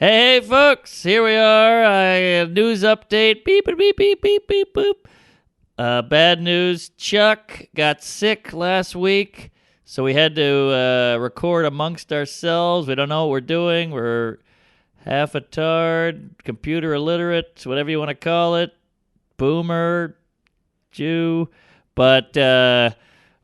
Hey, folks, here we are. News update. Beep, beep, beep, beep, beep, beep, boop. Bad news. Chuck got sick last week, so we had to record amongst ourselves. We don't know what we're doing. We're half a tard, computer illiterate, whatever you want to call it, boomer, Jew. But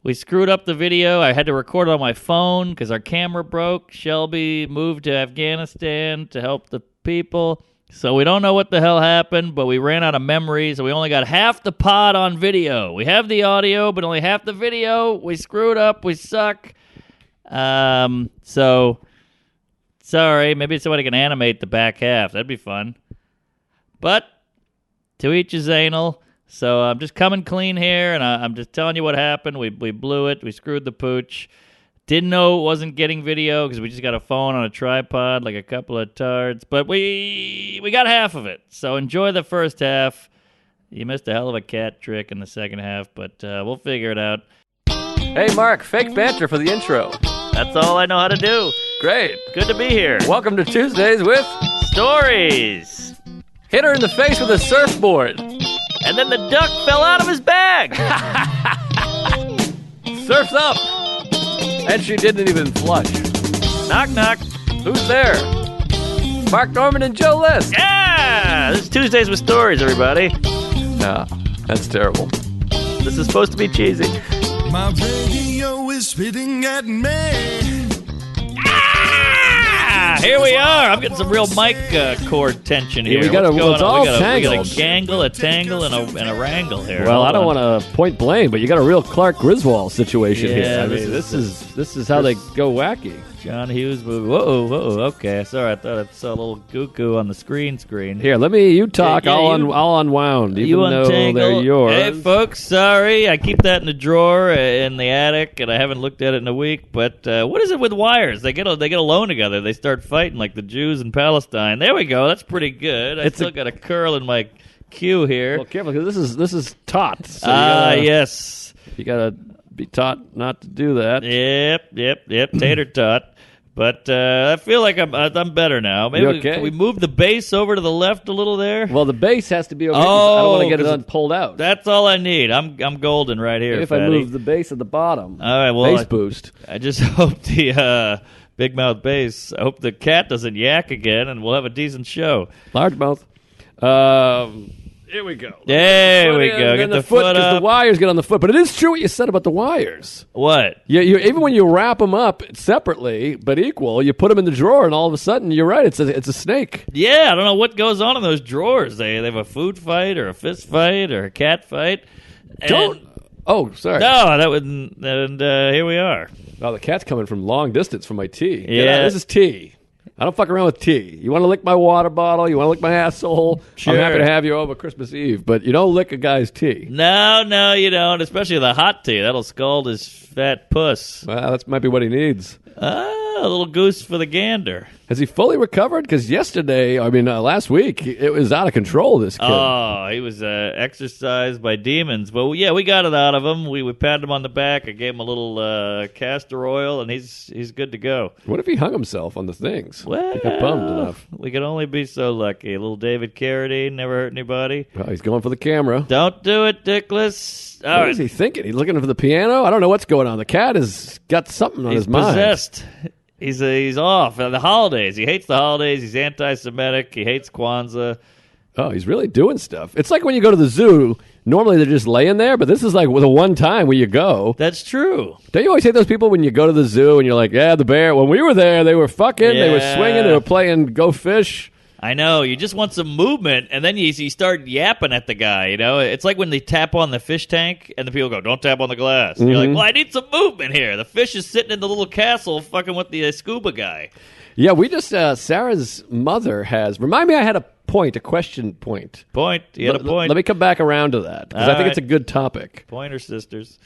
we screwed up the video. I had to record it on my phone because our camera broke. Shelby moved to Afghanistan to help the people. So we don't know what the hell happened, but we ran out of memory, so we only got half the pod on video. We have the audio, but only half the video. We screwed up. We suck. So, sorry. Maybe somebody can animate the back half. That'd be fun. But, to each his anal. So I'm just coming clean here, and I'm just telling you what happened. We blew it. We screwed the pooch. Didn't know it wasn't getting video because we just got a phone on a tripod like a couple of tards. But we got half of it. So enjoy the first half. You missed a hell of a cat trick in the second half, but we'll figure it out. Hey, Mark, fake banter for the intro. That's all I know how to do. Great. Good to be here. Welcome to Tuesdays with Stories. Hit her in the face with a surfboard. And then the duck fell out of his bag. Surf's up. And she didn't even flush. Knock, knock. Who's there? Mark Norman and Joe List. Yeah! This is Tuesdays with Stories, everybody. Nah, that's terrible. This is supposed to be cheesy. My radio is spitting at me. Here we are. I'm getting some real mic cord tension here. Yeah, it's all tangled. We got a gangle, a tangle, and a wrangle here. Well, I don't want to point blame, but you got a real Clark Griswold situation here. Yeah, I mean, this is how they go wacky. John Hughes movie. Whoa. Okay, sorry. I thought I saw a little goo on the screen. Here, you talk. Yeah, I'll unwound, even though untangle. they're yours. Hey, folks, sorry. I keep that in the drawer in the attic, and I haven't looked at it in a week. But what is it with wires? They get alone together. They start fighting like the Jews in Palestine. There we go. That's pretty good. I still got a curl in my queue here. Well, careful, because this is taut. So yes. You gotta be taught not to do that. Yep. Tater tot. But I feel like I'm better now. Maybe okay? Can we move the base over to the left a little there? Well, the base has to be over. I don't want to get it pulled out. That's all I need. I'm golden right here. Maybe if fatty. I move the base at the bottom. All right. Well, base boost. I just hope the big mouth bass. I hope the cat doesn't yak again, and we'll have a decent show. Largemouth. Here we go. There we go. Get the foot up. Because the wires get on the foot. But it is true what you said about the wires. What? You even when you wrap them up separately but equal, you put them in the drawer, and all of a sudden, you're right. It's a snake. Yeah, I don't know what goes on in those drawers. They have a food fight or a fist fight or a cat fight. Oh, sorry. No, that wouldn't. And here we are. Oh, the cat's coming from long distance from my tea. Yeah. This is tea. I don't fuck around with tea. You want to lick my water bottle? You want to lick my asshole? Sure. I'm happy to have you over Christmas Eve, but you don't lick a guy's tea. No, you don't. Especially the hot tea. That'll scald his fat puss. Well, that might be what he needs. A little goose for the gander. Has he fully recovered? Because last week, it was out of control, this kid. Oh, he was exorcised by demons. But, yeah, we got it out of him. We patted him on the back. I gave him a little castor oil, and he's good to go. What if he hung himself on the things? Well, he got bummed enough. We could only be so lucky. A little David Carradine, never hurt anybody. Well, he's going for the camera. Don't do it, Dickless. What is he thinking? He's looking for the piano? I don't know what's going on. The cat has got something on his mind. He's possessed. He's off. The holidays. He hates the holidays. He's anti-Semitic. He hates Kwanzaa. Oh, he's really doing stuff. It's like when you go to the zoo. Normally they're just laying there, but this is like the one time where you go. That's true. Don't you always hate those people when you go to the zoo and you're like, yeah, the bear. When we were there, they were fucking, They were swinging, they were playing Go Fish. I know. You just want some movement, and then you start yapping at the guy, you know? It's like when they tap on the fish tank, and the people go, don't tap on the glass. And you're like, well, I need some movement here. The fish is sitting in the little castle fucking with the scuba guy. Yeah, we just, Sarah's mother has, remind me I had a question point. You had a point. Let me come back around to that, because I think it's a good topic. Pointer sisters.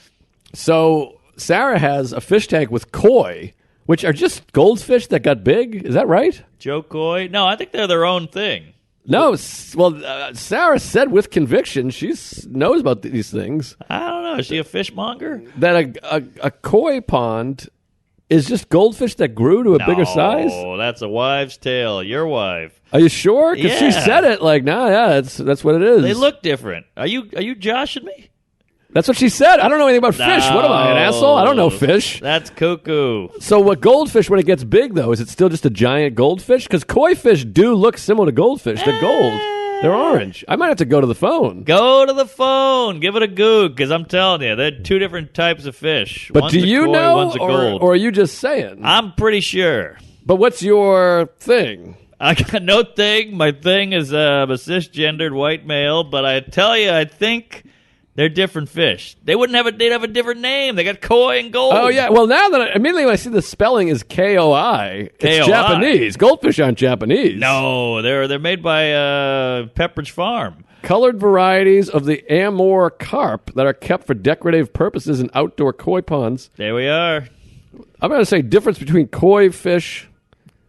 So, Sarah has a fish tank with koi, which are just goldfish that got big. Is that right? Joe Coy? No, I think they're their own thing. No, well, Sarah said with conviction she knows about these things. I don't know. Is she a fishmonger? That a koi pond is just goldfish that grew to a bigger size? Oh, that's a wives' tale. Your wife. Are you sure? Because she Yeah. said it like, nah, yeah, that's what it is. They look different. Are you joshing me? That's what she said. I don't know anything about fish. What am I, an asshole? I don't know fish. That's cuckoo. So what goldfish, when it gets big, though, is it still just a giant goldfish? Because koi fish do look similar to goldfish. They're gold. They're orange. I might have to go to the phone. Go to the phone. Give it a goog, because I'm telling you, they're two different types of fish. But One's do a you koi, know, one's a gold. or are you just saying? I'm pretty sure. But what's your thing? I got no thing. My thing is I'm a cisgendered white male, but I tell you, I think they're different fish. They'd have a different name. They got koi and gold. Oh, yeah. Well, now that immediately when I see the spelling is K-O-I, it's KOI. Japanese. Goldfish aren't Japanese. No, they're made by Pepperidge Farm. Colored varieties of the Amur carp that are kept for decorative purposes in outdoor koi ponds. There we are. I'm going to say difference between koi fish.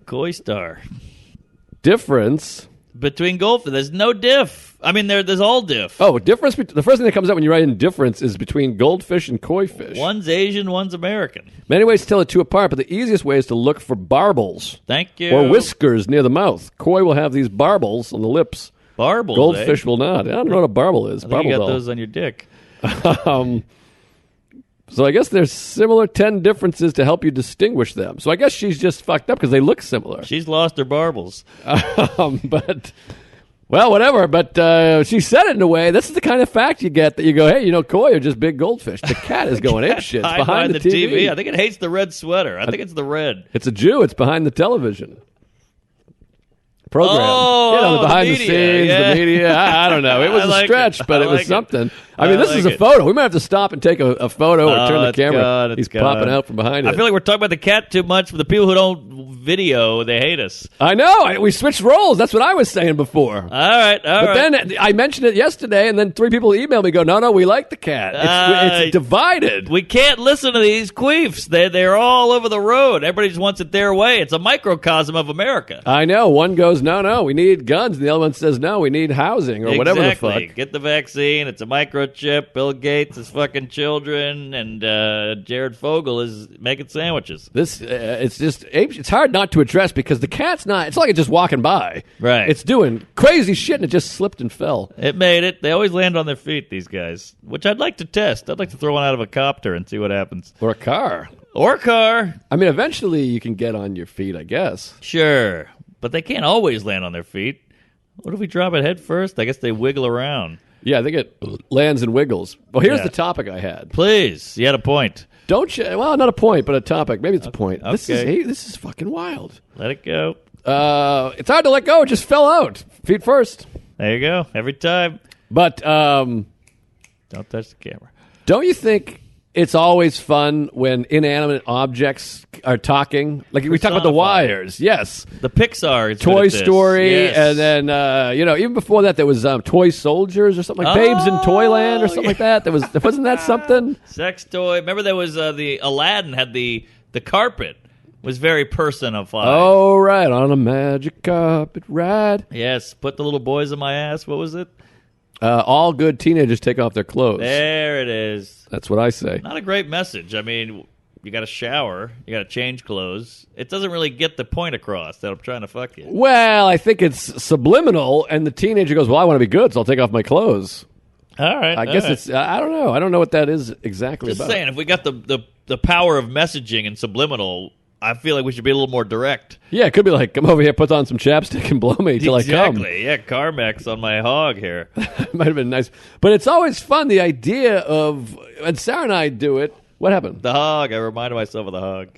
Koi star. Difference. Between goldfish, there's no diff. I mean, there's all diff. Oh, difference. The first thing that comes up when you write in difference is between goldfish and koi fish. One's Asian, one's American. Many ways to tell the two apart, but the easiest way is to look for barbels. Thank you. Or whiskers near the mouth. Koi will have these barbels on the lips. Barbels, Goldfish eh? will not. I don't know what a barbel is. I think you got doll. those on your dick. So I guess there's similar 10 differences to help you distinguish them. So I guess she's just fucked up because they look similar. She's lost her barbels. But, well, whatever. But she said it in a way. This is the kind of fact you get that you go, hey, koi are just big goldfish. The cat is going ape shit. It's Hide behind the TV. I think it hates the red sweater. I think it's the red. It's a Jew. It's behind the television program. Oh, the behind the media, scenes, yeah. the media. I don't know. It was I a like stretch, it. but I it was like it. something. I I mean, this is a like it. photo. We might have to stop and take a photo or turn the it's camera. gone, it's He's gone. popping out from behind it. I feel like we're talking about the cat too much. For the people who don't video, they hate us. I know. We switched roles. That's what I was saying before. All right. But then I mentioned it yesterday, and then 3 people emailed me, go, no, we like the cat. It's divided. We can't listen to these queefs. They're all over the road. Everybody just wants it their way. It's a microcosm of America. I know. One goes, no, we need guns. And the other one says, no, we need housing or whatever the fuck. Get the vaccine. It's a microchip. Bill Gates is fucking children, and Jared Fogle is making sandwiches. It's hard not to address because the cat's not, it's not like it's just walking by. Right. It's doing crazy shit and it just slipped and fell. It made it. They always land on their feet, these guys, which I'd like to test. I'd like to throw one out of a copter and see what happens. Or a car. Or a car. I mean, eventually you can get on your feet, I guess. Sure. But they can't always land on their feet. What if we drop it head first? I guess they wiggle around. Yeah, I think it lands and wiggles. Well, here's Yeah. the topic I had. Please. You had a point. Don't you? Well, not a point, but a topic. Maybe it's a point. Okay. This is fucking wild. Let it go. It's hard to let go. It just fell out. Feet first. There you go. Every time. But Don't touch the camera. don't you think it's always fun when inanimate objects are talking? Like we talk about the Personified. wires. Yes. The Pixar is good Toy at this. Story, Yes. and then even before that, there was Toy Soldiers or something like Babes in Toyland or something like that. Wasn't that something? Sex toy. Remember there was the Aladdin had the carpet was very personified. Oh right, on a magic carpet ride. Yes, put the little boys in my ass. What was it? All good teenagers take off their clothes. There it is. That's what I say. Not a great message. I mean, you got to shower, you got to change clothes. It doesn't really get the point across that I'm trying to fuck you. Well, I think it's subliminal, and the teenager goes, "Well, I want to be good, so I'll take off my clothes." All right. I guess it's. I don't know. I don't know what that is exactly Just about. saying, if we got the power of messaging and subliminal, I feel like we should be a little more direct. Yeah, it could be like, "Come over here, put on some chapstick, and blow me till I come." Exactly. Yeah, Carmex on my hog here. Might have been nice, but it's always fun. The idea of, and Sarah and I do it. What happened? The hog. I reminded myself of the hog.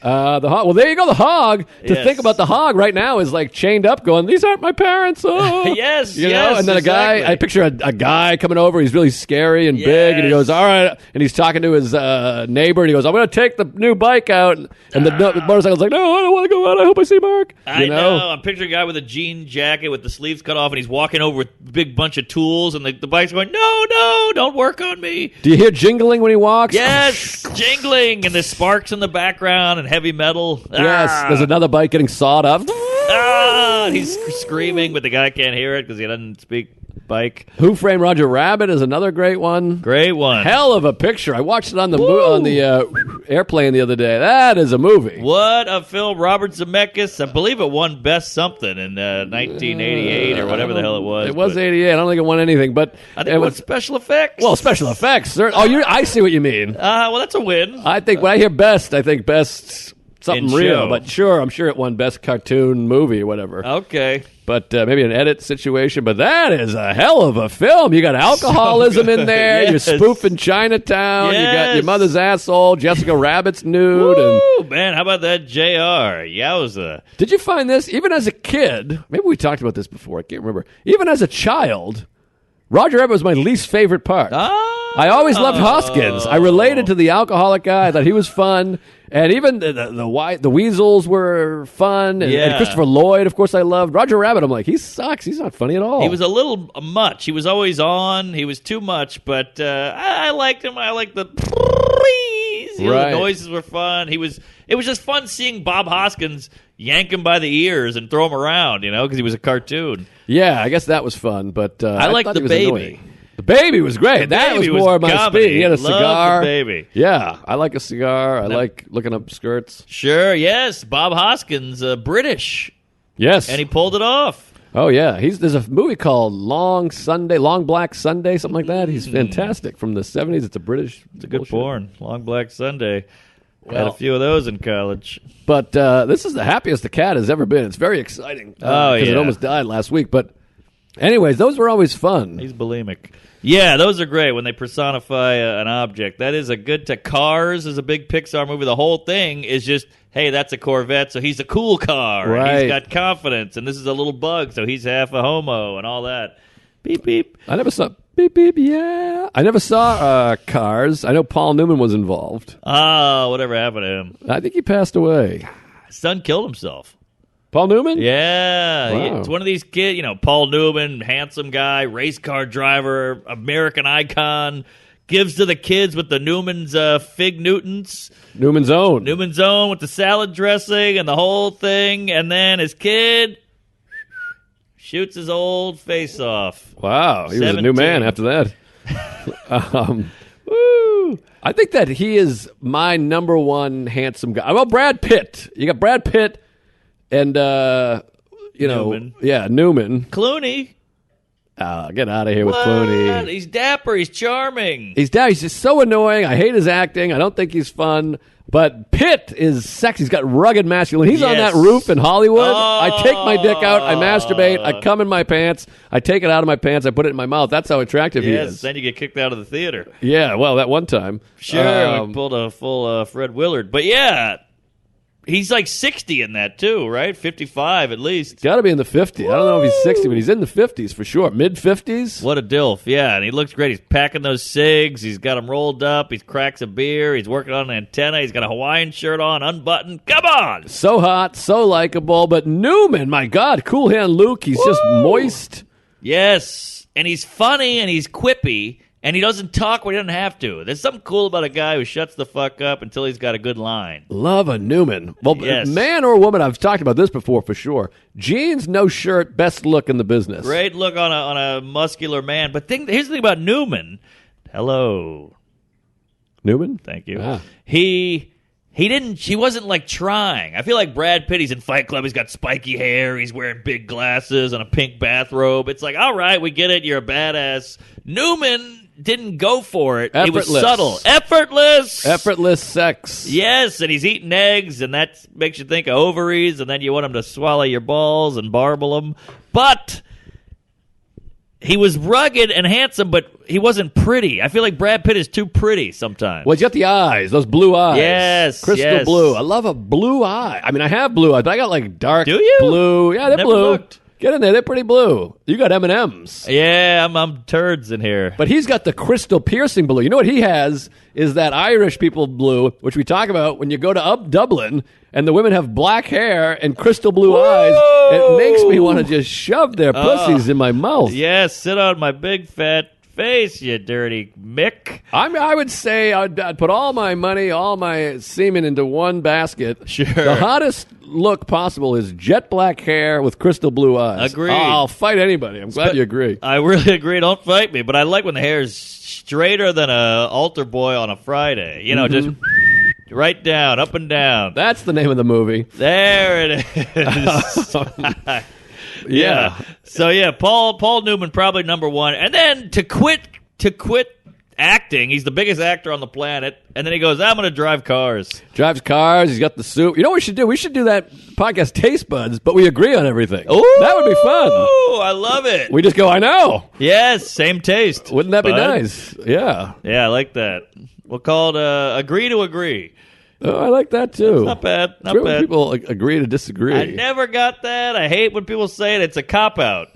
The hog. Well, there you go. The hog. To Yes. think about the hog right now is like chained up, going, "These aren't my parents." Oh. Yes, you know. yes, And then exactly. a guy. I picture a guy coming over. He's really scary and big, and he Yes. goes, "All right." And he's talking to his neighbor, and he goes, "I'm going to take the new bike out." And the motorcycle's like, "No, I don't want to go out. I hope I see Mark." I know. I'm picturing a guy with a jean jacket with the sleeves cut off, and he's walking over with a big bunch of tools, and the bike's going, no, don't work on me. Do you hear jingling when he walks? Yes, jingling, and there's sparks in the background and heavy metal. Yes. Ah. There's another bike getting sawed up. And he's screaming, but the guy can't hear it because he doesn't speak bike. Who Framed Roger Rabbit is another great one. Great one. Hell of a picture. I watched it on the airplane the other day. That is a movie. What a film. Robert Zemeckis, I believe it won Best Something in 1988 or whatever the hell it was. It was 88. I don't think it won anything, but I think it was special effects. Well, special effects. I see what you mean. Well, that's a win. I think when I hear best, I think best something In real. show. But sure, I'm sure it won best cartoon movie or whatever. Okay. But maybe an edit situation. But that is a hell of a film. You got alcoholism in there. Yes. You're spoofing Chinatown. You got Yes. Your Mother's Asshole. Jessica Rabbit's nude. Woo, man, how about that JR? Yowza. Did you find this? Even as a kid, maybe we talked about this before. I can't remember. Even as a child, Roger Rabbit was my least favorite part. I always loved Hoskins. I related to the alcoholic guy. I thought he was fun. And even the weasels were fun. And Christopher Lloyd, of course, I loved. Roger Rabbit, I'm like, he sucks. He's not funny at all. He was a little much. He was always on. He was too much, but I liked him. I liked the the noises were fun. It was just fun seeing Bob Hoskins yank him by the ears and throw him around, because he was a cartoon. Yeah, I guess that was fun, but I liked thought the he was baby. Annoying. The baby was great. That was more my comedy. speed. He had a Loved cigar. The baby. Yeah, I like a cigar. I like looking up skirts. Sure, yes. Bob Hoskins, British. Yes. And he pulled it off. Oh, yeah. There's a movie called Long Black Sunday, something like that. He's fantastic. From the 70s. It's a British. It's a good porn. Long Black Sunday. Had Well, a few of those in college. But this is the happiest the cat has ever been. It's very exciting. Because it almost died last week. But anyways, those were always fun. He's bulimic. Yeah, those are great when they personify an object. That is a good to Cars is a big Pixar movie. The whole thing is just, hey, that's a Corvette, so he's a cool car. Right. And he's got confidence, and this is a little bug, so he's half a homo and all that. Beep, beep. I never saw beep beep. Yeah, I never saw Cars. I know Paul Newman was involved. Oh, whatever happened to him? I think he passed away. His son killed himself. Paul Newman? Yeah. Wow. It's one of these kids, Paul Newman, handsome guy, race car driver, American icon, gives to the kids with the Newman's Fig Newtons. Newman's Own. Newman's Own with the salad dressing and the whole thing. And then his kid shoots his old face off. Wow, he was a new 17. man after that. Woo! I think that he is my number one handsome guy. Well, Brad Pitt. You got Brad Pitt and Newman. Yeah, Newman. Clooney. Get out of here with What? Clooney. He's dapper. He's charming. He's just so annoying. I hate his acting. I don't think he's fun. But Pitt is sexy. He's got rugged masculine. He's on Yes. that roof in Hollywood. Oh. I take my dick out. I masturbate. I come in my pants. I take it out of my pants. I put it in my mouth. That's how attractive he Yes, is. then you get kicked out of the theater. Yeah, well, that one time. Sure, we pulled a full Fred Willard. But yeah, he's like 60 in that too, right? 55 at least. Got to be in the 50s. I don't know if he's 60, but he's in the 50s for sure. Mid-50s? What a dilf. Yeah, and he looks great. He's packing those cigs. He's got them rolled up. He cracks a beer. He's working on an antenna. He's got a Hawaiian shirt on, unbuttoned. Come on! So hot, so likable. But Newman, my God, Cool Hand Luke, he's just moist. Yes, and he's funny and he's quippy. And he doesn't talk when he doesn't have to. There's something cool about a guy who shuts the fuck up until he's got a good line. Love a Newman. Well, Yes. man or woman, I've talked about this before for sure. Jeans, no shirt, best look in the business. Great look on a muscular man. But here's the thing about Newman. Hello. Newman? Thank you. Ah. He wasn't like trying. I feel like Brad Pitt, he's in Fight Club, he's got spiky hair, he's wearing big glasses and a pink bathrobe. It's like, all right, we get it, you're a badass. Newman didn't go for it. He was Effortless. subtle. Effortless. Effortless sex. Yes, and he's eating eggs, and that makes you think of ovaries, and then you want him to swallow your balls and barble them. But he was rugged and handsome, but he wasn't pretty. I feel like Brad Pitt is too pretty sometimes. Well, he's got the eyes, those blue eyes. Yes, Crystal yes. blue. I love a blue eye. I mean, I have blue eyes, but I got like dark Do you? blue. Yeah, they're Never blue. looked. Get in there. They're pretty blue. You got M&Ms. Yeah, I'm turds in here. But he's got the crystal piercing blue. You know what he has is that Irish people blue, which we talk about when you go to Dublin and the women have black hair and crystal blue eyes. It makes me want to just shove their pussies in my mouth. Yes, sit on my big fat face, you dirty Mick. I would say I'd put all my money, all my semen into one basket. Sure. The hottest look possible is jet black hair with crystal blue eyes. Agreed. I'll fight anybody. I'm glad you agree. I really agree. Don't fight me. But I like when the hair is straighter than a altar boy on a Friday. You know, just right down, up and down. That's the name of the movie. There it is. Yeah. So yeah, Paul Newman probably number one, and then to quit acting. He's the biggest actor on the planet, and then he goes, "I'm going to drive cars." Drives cars. He's got the suit. You know what we should do? We should do that podcast, Taste Buds, but we agree on everything. Ooh, that would be fun. I love it. We just go, I know. Yes, same taste. Wouldn't that be nice? Yeah. Yeah, I like that. We'll call it agree to agree. Oh, I like that too. That's not bad. Not when bad. People agree to disagree. I never got that. I hate when people say it. It's a cop out.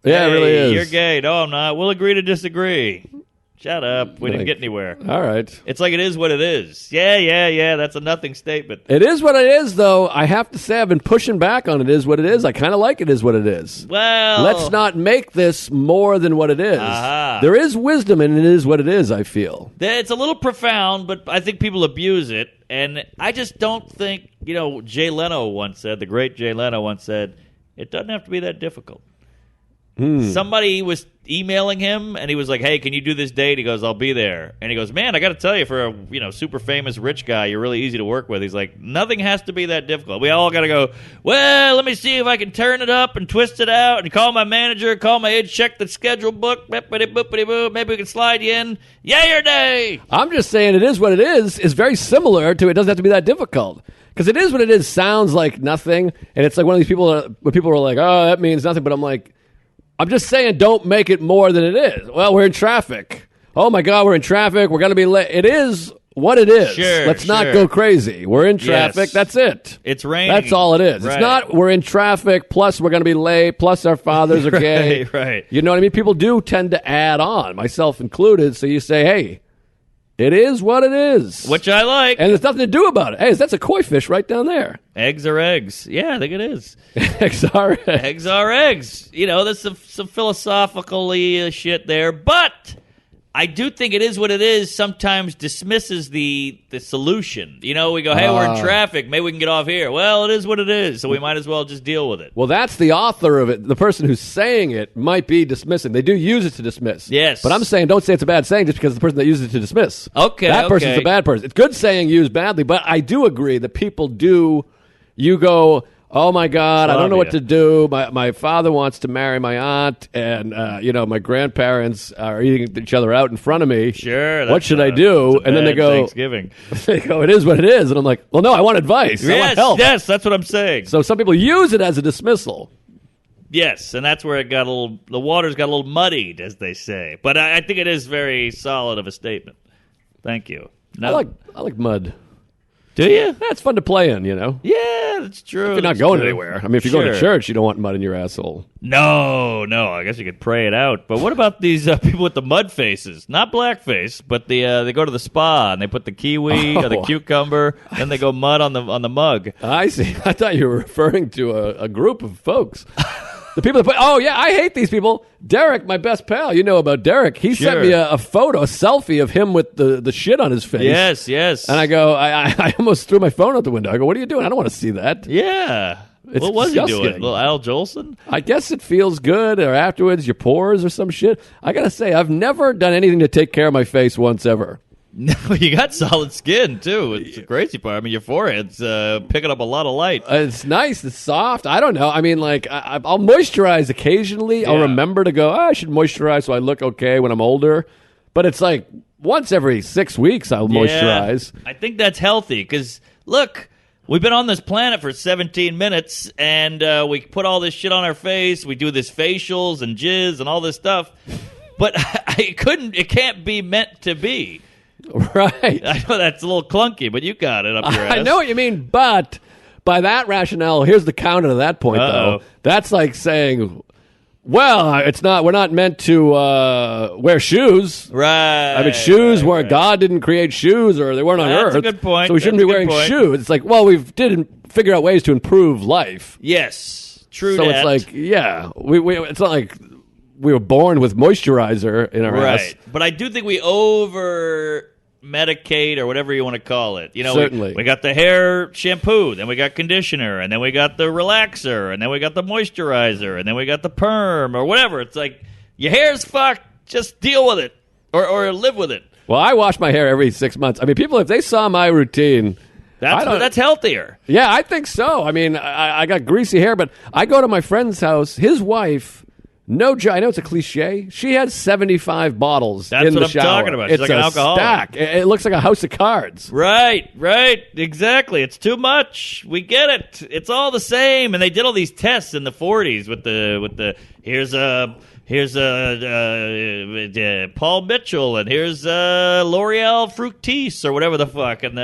Yeah, hey, it really is. You're gay. No, I'm not. We'll agree to disagree. Shut up. We didn't get anywhere. All right. It's like it is what it is. Yeah. That's a nothing statement. It is what it is, though. I have to say I've been pushing back on it is what it is. I kind of like it is what it is. Well. Let's not make this more than what it is. Uh-huh. There is wisdom in it is what it is, I feel. It's a little profound, but I think people abuse it. And I just don't think, Jay Leno once said, the great Jay Leno once said, it doesn't have to be that difficult. Somebody was emailing him, and he was like, "Hey, can you do this date?" He goes, "I'll be there." And he goes, "Man, I got to tell you, for a super famous rich guy, you're really easy to work with." He's like, "Nothing has to be that difficult. We all got to go, well, let me see if I can turn it up and twist it out and call my manager, call my agent, check the schedule book, maybe we can slide you in, yay or nay." I'm just saying it is what it is very similar to it doesn't have to be that difficult. Because it is what it is sounds like nothing, and it's like one of these people when people are like, "Oh, that means nothing," but I'm like, I'm just saying, don't make it more than it is. Well, we're in traffic. Oh, my God, we're in traffic. We're going to be late. It is what it is. Let's not go crazy. We're in traffic. Yes. That's it. It's raining. That's all it is. Right. It's not we're in traffic, plus we're going to be late, plus our fathers are gay. Right. You know what I mean? People do tend to add on, myself included. So you say, hey, it is what it is. Which I like. And there's nothing to do about it. Hey, that's a koi fish right down there. Eggs are eggs. Yeah, I think it is. Eggs are eggs. Eggs are eggs. There's some philosophical shit there. But I do think it is what it is sometimes dismisses the solution. We go, hey, we're in traffic. Maybe we can get off here. Well, it is what it is, so we might as well just deal with it. Well, that's the author of it. The person who's saying it might be dismissing. They do use it to dismiss. Yes. But I'm saying don't say it's a bad saying just because the person that uses it to dismiss. Okay, that person's a bad person. It's good saying used badly, but I do agree that people do, you go, oh, my God, I don't know what to do. My father wants to marry my aunt, and, my grandparents are eating each other out in front of me. Sure. What should I do? And then they go, Thanksgiving. They go, it is what it is. And I'm like, well, no, I want advice. I want help. Yes, that's what I'm saying. So some people use it as a dismissal. Yes, and that's where it got the waters got a little muddied, as they say. But I think it is very solid of a statement. Thank you. No. I like mud. Do you? That's fun to play in, Yeah, that's true. If you're not going anywhere. I mean, if you're going to church, you don't want mud in your asshole. No. I guess you could pray it out. But what about these people with the mud faces? Not blackface, but they go to the spa and they put the kiwi or the cucumber, then they go mud on the mug. I see. I thought you were referring to a group of folks. The people that put, I hate these people. Derek, my best pal, you know about Derek. He sent me a photo, a selfie of him with the shit on his face. Yes. And I go, I almost threw my phone out the window. I go, what are you doing? I don't want to see that. Yeah. What was he doing? Little Al Jolson? I guess it feels good, or afterwards your pores or some shit. I got to say, I've never done anything to take care of my face once ever. No, you got solid skin, too. It's the crazy part. I mean, your forehead's picking up a lot of light. It's nice. It's soft. I don't know. I mean, like, I'll moisturize occasionally. Yeah. I'll remember to go, I should moisturize so I look okay when I'm older. But it's like once every 6 weeks I'll moisturize. I think that's healthy because, look, we've been on this planet for 17 minutes, and we put all this shit on our face. We do this facials and jizz and all this stuff. But it can't be meant to be. Right. I know that's a little clunky, but you got it up your ass. I know what you mean, but by that rationale, here's the counter to that point, though. That's like saying, well, we're not meant to wear shoes. Right. I mean, shoes weren't, God didn't create shoes, or they weren't on Earth. That's a good point. So we shouldn't be wearing shoes. It's like, well, we didn't figure out ways to improve life. Yes. True so that. It's like, yeah, it's not like we were born with moisturizer in our ass. Right. But I do think we medicate or whatever you want to call it. You know, Certainly. we got the hair shampoo, then we got conditioner, and then we got the relaxer, and then we got the moisturizer, and then we got the perm or whatever. It's like, your hair's fucked. Just deal with it or live with it. Well, I wash my hair every 6 months. I mean, people, if they saw my routine... That's healthier. Yeah, I think so. I mean, I got greasy hair, but I go to my friend's house. His wife, I know it's a cliche. She had 75 bottles in the shower. That's what I'm talking about. She's It's like an a alcoholic. stack. It looks like a house of cards. Right, exactly. It's too much. We get it. It's all the same. And they did all these tests in the 40s with the here's Paul Mitchell, and here's L'Oreal Fructis or whatever the fuck, and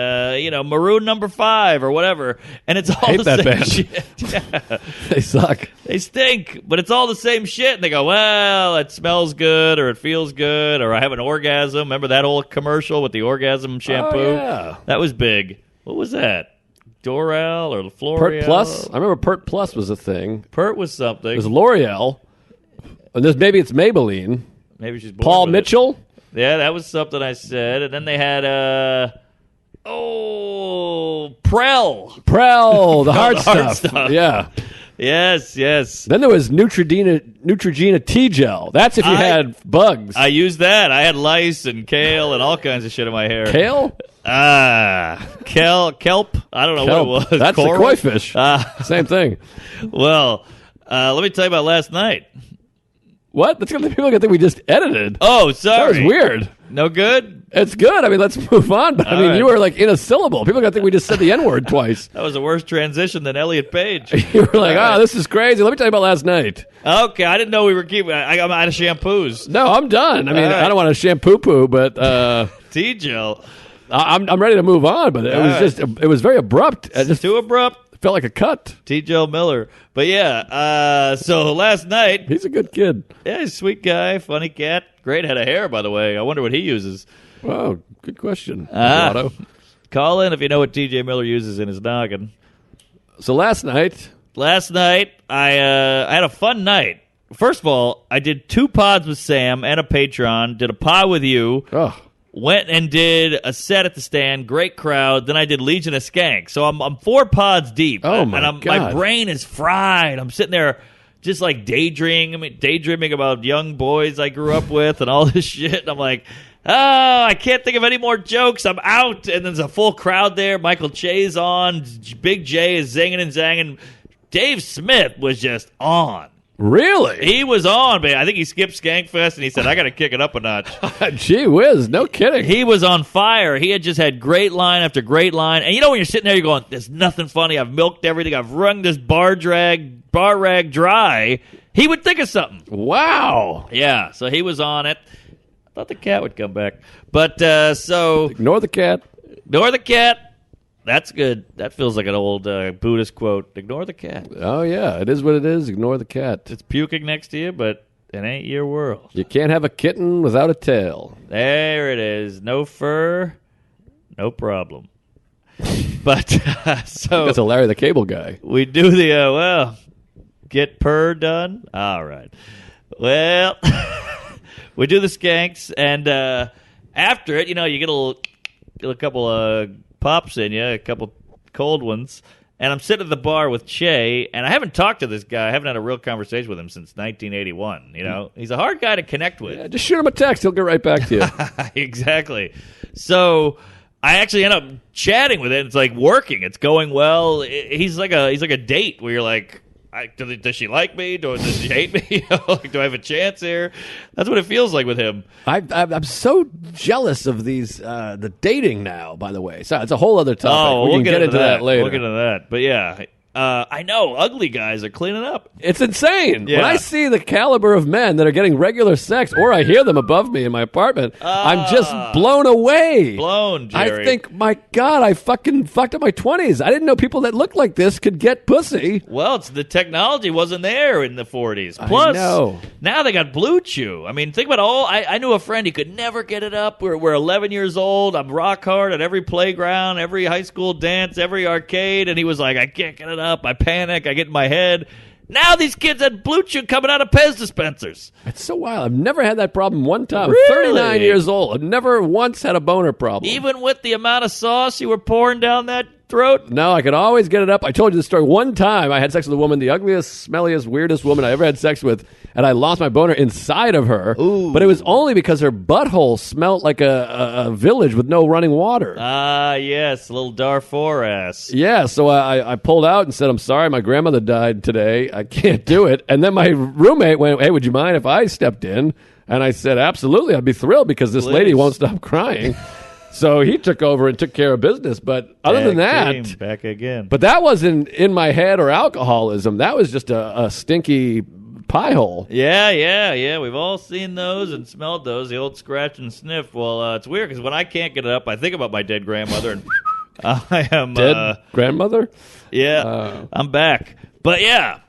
Maroon number 5 or whatever, and it's all hate the that same band. shit. Yeah. They suck. They stink, but it's all the same shit. And they go, well, it smells good, or it feels good, or I have an orgasm. Remember that old commercial with the orgasm shampoo? Oh, yeah. That was big. What was that? Doral or L'Oreal? Pert Plus. I remember Pert Plus was a thing. Pert was something. It was L'Oreal. And maybe it's Maybelline. Maybe she's born Paul with Mitchell. It. Yeah, that was something I said. And then they had Prel, the hard stuff. Yeah. Yes. Then there was Neutrogena T-Gel. That's if you had bugs. I used that. I had lice and kale and all kinds of shit in my hair. Kale? Kelp. I don't know what it was. That's Coral? the koi fish. Same thing. Well, let me tell you about last night. What? That's gonna people think we just edited. Oh, sorry. That was weird. No good? It's good. I mean, let's move on. But I mean, right. you were like in a syllable. People are gonna think we just said the N-word twice. That was a worse transition than Elliot Page. You were like, this is crazy. Let me tell you about last night. Okay, I didn't know we were keeping. I'm out of shampoos. No, I'm done. I mean, I don't want to shampoo poo, but T-gel. I'm ready to move on. But it was very abrupt. It just Too abrupt. felt like a cut. T-Gel Miller. But yeah, so last night. He's a good kid. Yeah, he's a sweet guy, funny cat. Great head of hair, by the way. I wonder what he uses. Wow, good question. Otto. Call in if you know what T.J. Miller uses in his noggin. So last night, I had a fun night. First of all, I did 2 pods with Sam and a Patreon. Did a pod with you. oh, Went and did a set at the stand. Great crowd. Then I did Legion of Skanks. So I'm 4 pods deep. Oh, my and God. my brain is fried. I'm sitting there just like daydreaming about young boys I grew up with and all this shit. And I'm like, I can't think of any more jokes. I'm out. And there's a full crowd there. Michael Che's on. Big J is zinging and zanging. Dave Smith was just on. really? He was on, man. I think he skipped Skankfest, and he said, I got to kick it up a notch. Gee whiz, no kidding. He was on fire. He had just had great line after great line. And you know when you're sitting there, you're going, there's nothing funny. I've milked everything. I've wrung this bar rag dry. He would think of something. Wow. Yeah, so he was on it. I thought the cat would come back. But so, Ignore the cat. ignore the cat. That's good. That feels like an old Buddhist quote. Ignore the cat. Oh, yeah, it is what it is. Ignore the cat. It's puking next to you, but it ain't your world. You can't have a kitten without a tail. There it is. No fur, no problem. But so That's a Larry the Cable Guy. we do the get purr done. All right. Well, we do the skanks, and after it, you get a couple of pops in you, a couple cold ones. And I'm sitting at the bar with Che, and I haven't talked to this guy. I haven't had a real conversation with him since 1981. He's a hard guy to connect with. Yeah, just shoot him a text. He'll get right back to you. Exactly. So I actually end up chatting with it. It's like working. It's going well. He's like a date where you're like, does she like me? Does she hate me? Do I have a chance here? That's what it feels like with him. I'm so jealous of these the dating now. By the way, so it's a whole other topic. Oh, we we'll can get into that later. We'll get into that. But yeah, I know ugly guys are cleaning up. It's insane. Yeah. When I see the caliber of men that are getting regular sex, or I hear them above me in my apartment, I'm just blown away. Blown, Jerry. I think, my God, I fucking fucked up my 20s. I didn't know people that looked like this could get pussy. Well, it's the technology wasn't there in the 40s. Plus, know. now they got Blue Chew. I mean, think about all. I knew a friend, he could never get it up. We're 11 years old. I'm rock hard at every playground, every high school dance, every arcade. And he was like, I can't get it up. I panic. I get in my head. Now these kids had Blue Chew coming out of Pez dispensers. It's so wild. I've never had that problem one time. Really? I'm 39 years old. I've never once had a boner problem. Even with the amount of sauce you were pouring down that throat? No, I could always get it up. I told you the story. One time I had sex with a woman, the ugliest, smelliest, weirdest woman I ever had sex with, and I lost my boner inside of her. Ooh. But it was only because her butthole smelled like a village with no running water. Ah, yes, a little Darfur ass. Yeah, so I pulled out and said, I'm sorry, my grandmother died today. I can't do it. And then my roommate went, hey, would you mind if I stepped in? And I said, absolutely, I'd be thrilled because this lady won't stop crying. So he took over and took care of business. But other than that, back again. But that wasn't in my head or alcoholism. That was just a stinky pie hole. Yeah. We've all seen those and smelled those, the old scratch and sniff. Well, it's weird because when I can't get it up, I think about my dead grandmother, and I am dead grandmother. Yeah, I'm back. But yeah,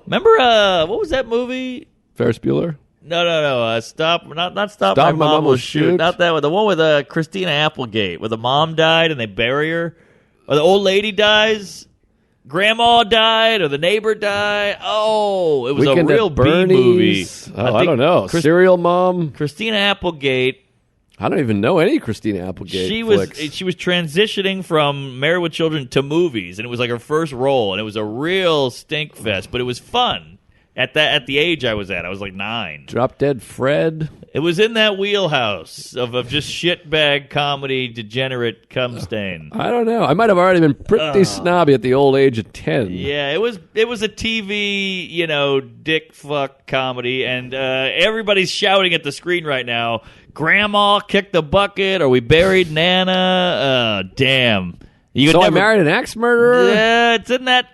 remember what was that movie? Ferris Bueller. No. Not Stop. My Mom Will Shoot. Not that one. The one with Christina Applegate, where the mom died and they bury her, or the old lady dies. Grandma died, or the neighbor died. Oh, it was Weekend a real B movie. I don't know. Serial Mom. Christina Applegate. I don't even know any Christina Applegate. She flicks. was transitioning from Married with Children to movies, and it was like her first role, and it was a real stink fest, but it was fun. At the age I was at, I was like 9. Drop Dead Fred. It was in that wheelhouse of just shitbag comedy, degenerate cum stain. I don't know. I might have already been pretty snobby at the old age of 10. Yeah, it was a TV, dick fuck comedy, and everybody's shouting at the screen right now, Grandma kicked the bucket, or we buried Nana. Damn. I married an axe murderer? Yeah, it's in that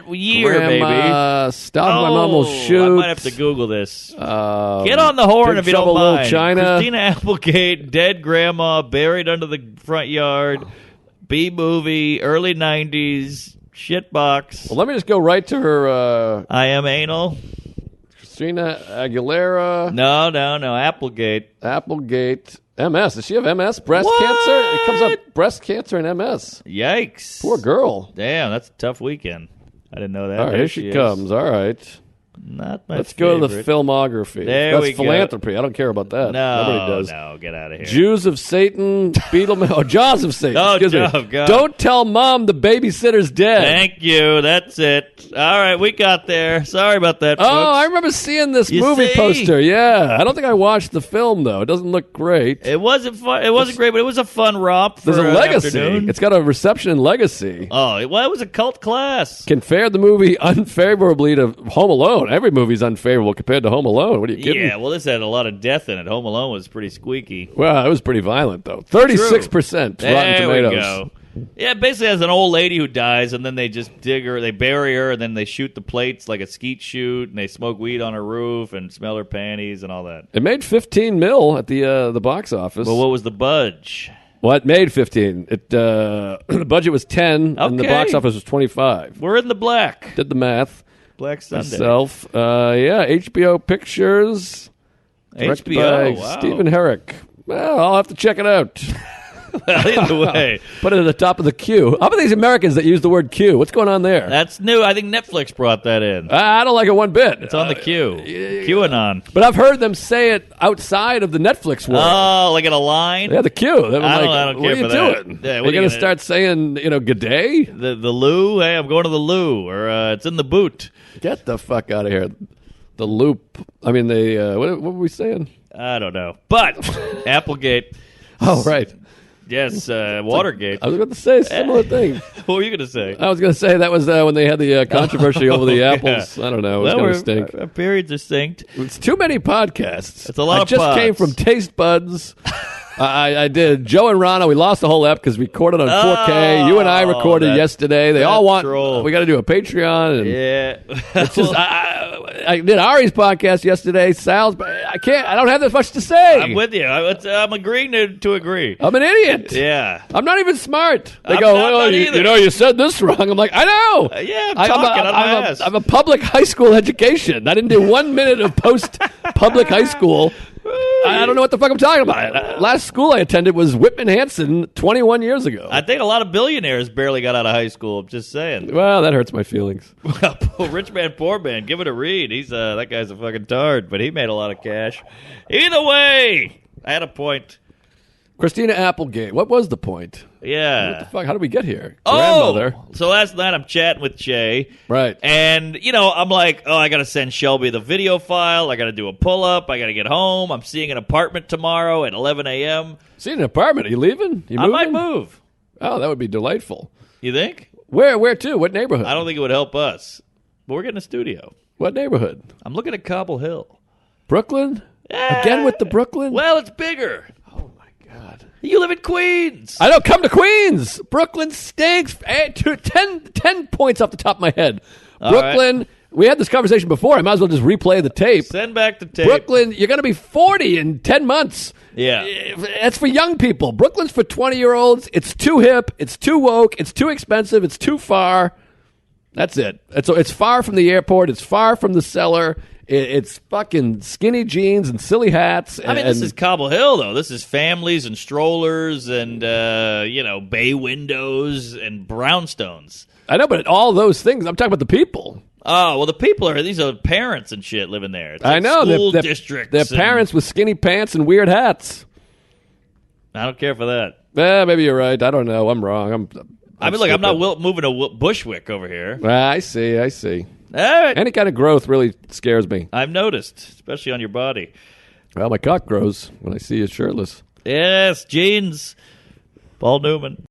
year, Grandma, baby. Stop My Mom Will Shoot. I might have to Google this. Get on the horn Big if you Trouble, don't Little mind. China. Christina Applegate, dead grandma, buried under the front yard. B-movie, early 90s, shitbox. Well, let me just go right to her. I Am Anal. Christina Aguilera. No. Applegate. MS. Does she have MS? Breast What? cancer? It comes up breast cancer and MS. Yikes. Poor girl. Damn, that's a tough weekend. I didn't know that. All right, here she is. comes. All right. Not my Let's favorite. go to the filmography. There we That's philanthropy. I don't care about that. Nobody does. No, get out of here. Jews of Satan, Beetleman. Oh, Jaws of Satan. Oh, Excuse me. God. Don't tell Mom the babysitter's dead. Thank you. That's it. All right, we got there. Sorry about that, folks. Oh, I remember seeing this You movie see? poster. Yeah. I don't think I watched the film, though. It doesn't look great. It wasn't fun. It wasn't great, but it was a fun romp for There's a an legacy. afternoon. It's got a reception and legacy. Oh, it was a cult class. Compared the movie unfavorably to Home Alone. Every movie's unfavorable compared to Home Alone. What are you kidding? Yeah, well, this had a lot of death in it. Home Alone was pretty squeaky. Well, it was pretty violent, though. 36% Rotten There Tomatoes. we go. Yeah, basically has an old lady who dies, and then they just dig her, they bury her, and then they shoot the plates like a skeet shoot, and they smoke weed on her roof and smell her panties and all that. It made $15 million at the box office. Well, what was the budge? Well, it made 15. The budget was 10, and the Okay. box office was 25. We're in the black. Did the math. Black Sunday. Myself. HBO Pictures. Directed by wow. Stephen Herrick. Well, I'll have to check it out. Either way. Put it at the top of the queue. How about these Americans that use the word queue? What's going on there? That's new. I think Netflix brought that in. I don't like it one bit. It's on the queue. QAnon. But I've heard them say it outside of the Netflix world. Oh, like in a line? Yeah, the queue. I don't what care are you for that. doing? Yeah, what We're are you going to gonna- start saying, good day? The loo? Hey, I'm going to the loo. Or it's in the boot. Get the fuck out of here. The loop. I mean, what were we saying? I don't know. But Applegate. Oh, right. Yes, Watergate. I was going to say a similar thing. What were you going to say? I was going to say that was when they had the controvery over the apples. I don't know. It was going to stink. Our periods are synced. It's too many podcasts. It's a lot I of just pods. came from Taste Buds. I did. Joe and Rana, we lost the whole ep because we recorded on 4K. You and I recorded that- yesterday. They all want. troll. We got to do a Patreon. And Yeah. It's just, I did Ari's podcast yesterday. Sal's, but I can't. I don't have that much to say. I'm with you. I'm agreeing to agree. I'm an idiot. Yeah. I'm not even smart. They I'm go, not well, either. you said this wrong. I'm like, I know. Yeah, I'm talking on my ass. I'm a public high school education. I didn't do 1 minute of post public high school. I don't know what the fuck I'm talking about. Last school I attended was Whitman Hanson 21 years ago. I think a lot of billionaires barely got out of high school. I'm just saying. Well, that hurts my feelings. Well, Rich Man, Poor Man, give it a read. He's that guy's a fucking tard, but he made a lot of cash. Either way, I had a point. Christina Applegate. What was the point? Yeah. What the fuck? How did we get here? Grandmother. So last night I'm chatting with Jay. Right. And, I'm like, I got to send Shelby the video file. I got to do a pull-up. I got to get home. I'm seeing an apartment tomorrow at 11 a.m. Seeing an apartment? Are you leaving? You moving? I might move. Oh, that would be delightful. You think? Where to? What neighborhood? I don't think it would help us. But we're getting a studio. What neighborhood? I'm looking at Cobble Hill. Brooklyn? Again with the Brooklyn? Well, it's bigger. Oh, my God. You live in Queens. I don't come to Queens. Brooklyn stinks. 10 points off the top of my head. All Brooklyn, right. We had this conversation before. I might as well just replay the tape. Send back the tape. Brooklyn, you're going to be 40 in 10 months. Yeah. That's for young people. Brooklyn's for 20-year-olds. It's too hip. It's too woke. It's too expensive. It's too far. That's it. It's far from the airport. It's far from the cellar. It's fucking skinny jeans and silly hats. I mean, this is Cobble Hill, though. This is families and strollers and, bay windows and brownstones. I know, but all those things, I'm talking about the people. Oh, well, the people these are parents and shit living there. It's like I know. school districts. They're parents with skinny pants and weird hats. I don't care for that. Maybe you're right. I don't know. I'm wrong. I'm I'm not moving to Bushwick over here. I see. All right. Any kind of growth really scares me. I've noticed, especially on your body. Well, my cock grows when I see you shirtless. Yes, jeans. Paul Newman.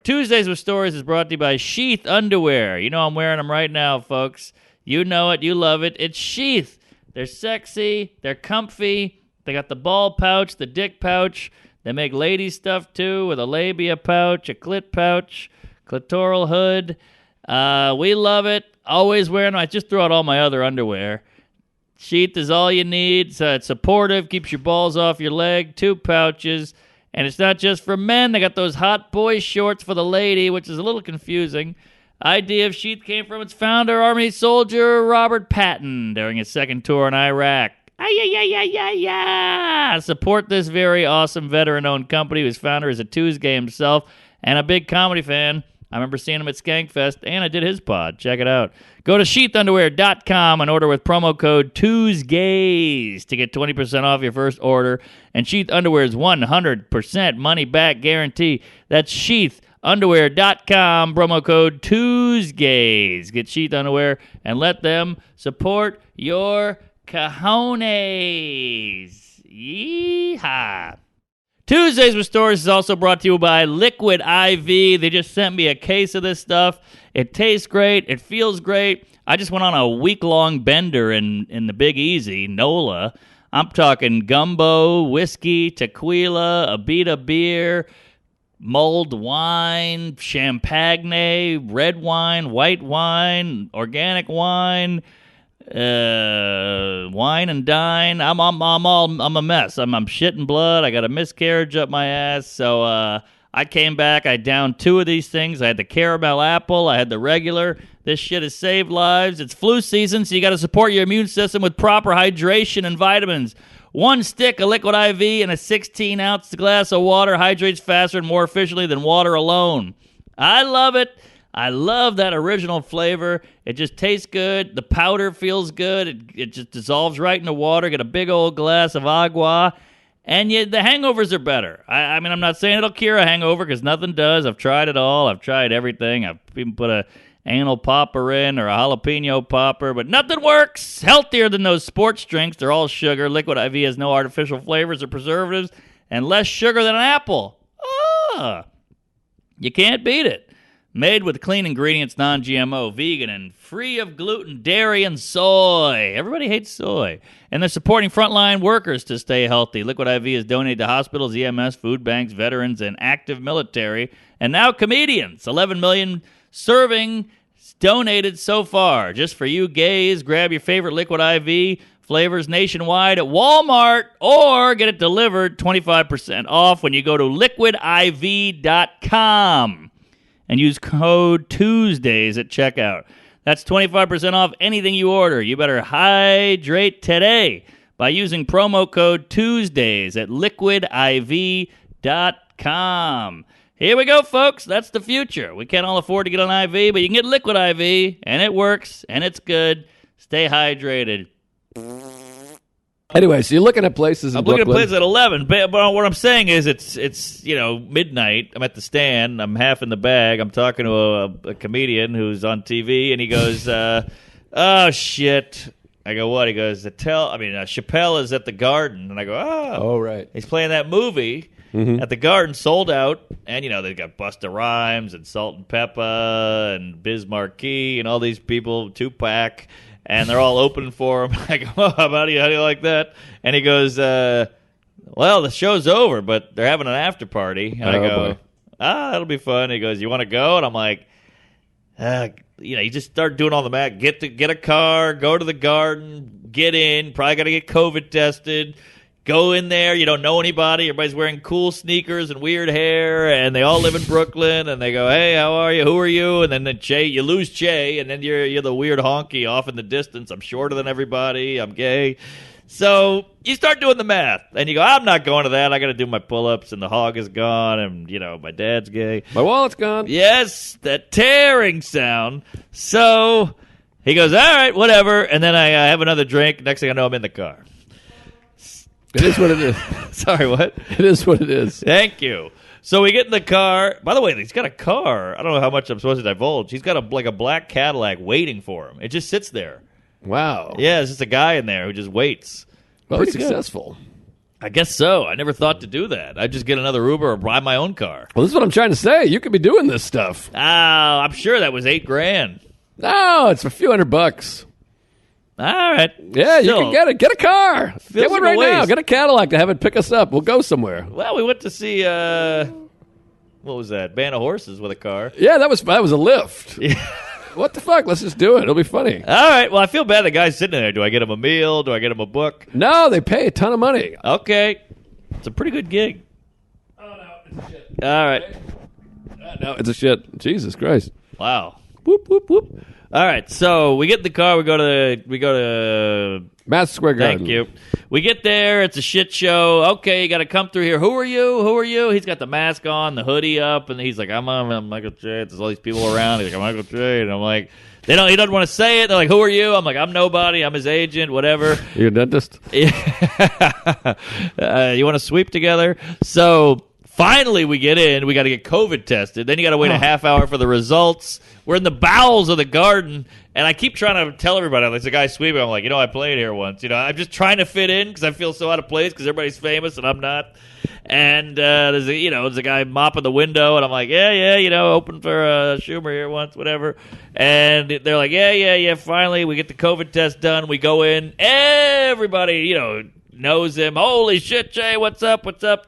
Tuesdays with Stories is brought to you by Sheath Underwear. You know I'm wearing them right now, folks. You know it. You love it. It's Sheath. They're sexy. They're comfy. They got the ball pouch, the dick pouch. They make lady stuff, too, with a labia pouch, a clit pouch, clitoral hood. We love it. Always wearing them. I just threw out all my other underwear. Sheath is all you need. It's supportive, keeps your balls off your leg. 2 pouches. And it's not just for men. They got those hot boy shorts for the lady, which is a little confusing. Idea of Sheath came from its founder, Army soldier Robert Patton, during his second tour in Iraq. Support this very awesome veteran-owned company whose founder is a Tuesgay himself and a big comedy fan. I remember seeing him at Skankfest, and I did his pod. Check it out. Go to sheathunderwear.com and order with promo code Tuesgays to get 20% off your first order. And Sheath Underwear's 100% money-back guarantee. That's sheathunderwear.com, promo code Tuesgays. Get Sheath Underwear and let them support your cojones. Yeehaw. Tuesdays with Stories is also brought to you by Liquid IV. They just sent me a case of this stuff. It tastes great. It feels great. I just went on a week-long bender in the Big Easy, NOLA. I'm talking gumbo, whiskey, tequila, Abita beer, mulled wine, champagne, red wine, white wine, organic wine, wine and dine. I'm a mess. I'm shitting blood. I got a miscarriage up my ass. So I came back. I downed 2 of these things. I had the caramel apple. I had the regular. This shit has saved lives. It's flu season, so you got to support your immune system with proper hydration and vitamins. 1 stick of Liquid IV in a 16-ounce glass of water hydrates faster and more efficiently than water alone. I love it. I love that original flavor. It just tastes good. The powder feels good. It just dissolves right in the water. Get a big old glass of agua. And the hangovers are better. I mean, I'm not saying it'll cure a hangover because nothing does. I've tried it all. I've tried everything. I've even put a anal popper in or a jalapeno popper, but nothing works. Healthier than those sports drinks. They're all sugar. Liquid IV has no artificial flavors or preservatives and less sugar than an apple. You can't beat it. Made with clean ingredients, non-GMO, vegan, and free of gluten, dairy, and soy. Everybody hates soy. And they're supporting frontline workers to stay healthy. Liquid IV is donated to hospitals, EMS, food banks, veterans, and active military. And now comedians. 11 million serving donated so far. Just for you gays, grab your favorite Liquid IV flavors nationwide at Walmart or get it delivered 25% off when you go to liquidiv.com. and use code Tuesdays at checkout. That's 25% off anything you order. You better hydrate today by using promo code Tuesdays at liquidiv.com. Here we go, folks. That's the future. We can't all afford to get an IV, but you can get Liquid IV, and it works, and it's good. Stay hydrated. Anyway, so you're looking at places in I'm Brooklyn. looking at places at 11, but what I'm saying is it's midnight. I'm at the stand. I'm half in the bag. I'm talking to a comedian who's on TV, and he goes, oh, shit. I go, what? He goes, Chappelle is at the Garden. And I go, Oh, right. He's playing that movie. At the Garden, sold out, and they've got Busta Rhymes and Salt and Peppa and Biz Markie and all these people, Tupac, and they're all opening for him. I go, how do you like that? And he goes, well, the show's over, but they're having an after party. And I go, that'll be fun. He goes, you want to go? And I'm like, you just start doing all the math. Get a car, go to the Garden, get in. Probably got to get COVID tested. Go in there, you don't know anybody, everybody's wearing cool sneakers and weird hair, and they all live in Brooklyn, and they go, hey, how are you, who are you? And then you lose Che, and then you're the weird honky off in the distance. I'm shorter than everybody, I'm gay. So you start doing the math, and you go, I'm not going to that, I got to do my pull-ups, and the hog is gone, and, my dad's gay. My wallet's gone. Yes, that tearing sound. So he goes, all right, whatever, and then I have another drink. Next thing I know, I'm in the car. It is what it is. Sorry, what? It is what it is. Thank you. So we get in the car. By the way, he's got a car. I don't know how much I'm supposed to divulge. He's got a black Cadillac waiting for him. It just sits there. Wow. Yeah, there's just a guy in there who just waits. Well, Pretty he's successful. Good. I guess so. I never thought to do that. I'd just get another Uber or buy my own car. Well, this is what I'm trying to say. You could be doing this stuff. I'm sure that was $8,000. No, it's a few $100. All right. Yeah, you can get it. Get a car. Get one right now. Get a Cadillac to have it pick us up. We'll go somewhere. Well, we went to see, what was that? Band of Horses with a car. Yeah, that was a lift. Yeah. What the fuck? Let's just do it. It'll be funny. All right. Well, I feel bad the guy's sitting there. Do I get him a meal? Do I get him a book? No, they pay a ton of money. Okay. It's a pretty good gig. Oh, no. It's a shit. All right. No, it's a shit. Jesus Christ. Wow. Whoop, whoop, whoop. All right, so we get in the car. We go to Madison Square Garden. Thank you. We get there. It's a shit show. Okay, you got to come through here. Who are you? He's got the mask on, the hoodie up, and he's like, I'm Michael J. There's all these people around. He's like, I'm Michael J. And I'm like, he doesn't want to say it. They're like, who are you? I'm like, I'm nobody. I'm his agent. Whatever. You're a dentist. You want to sweep together? So finally, we get in. We got to get COVID tested. Then you got to wait a half hour for the results. We're in the bowels of the Garden, and I keep trying to tell everybody, there's a guy sweeping. I'm like, I played here once. I'm just trying to fit in because I feel so out of place because everybody's famous and I'm not. And there's a guy mopping the window, and I'm like, yeah, open for Schumer here once, whatever. And they're like, yeah. Finally, we get the COVID test done. We go in. Everybody, knows him. Holy shit, Jay, what's up?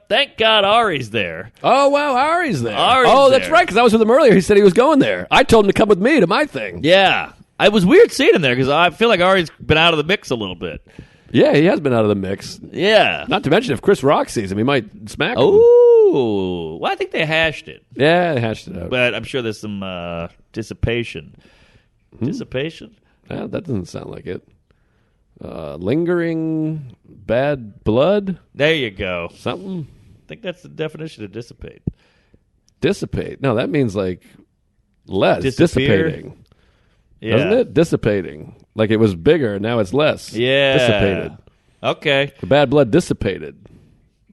Thank God Ari's there. Oh, wow, Ari's there. Ari's that's right, because I was with him earlier. He said he was going there. I told him to come with me to my thing. Yeah. It was weird seeing him there because I feel like Ari's been out of the mix a little bit. Yeah, he has been out of the mix. Yeah. Not to mention, if Chris Rock sees him, he might smack him. Ooh. Well, I think they hashed it. Yeah, they hashed it out. But I'm sure there's some dissipation. Dissipation? That doesn't sound like it. Lingering bad blood? There you go. Something? I think that's the definition of dissipate. Dissipate? No, that means like less. Disappear. Dissipating. Yeah. Doesn't it? Dissipating. Like it was bigger, now it's less. Yeah. Dissipated. Okay. The bad blood dissipated.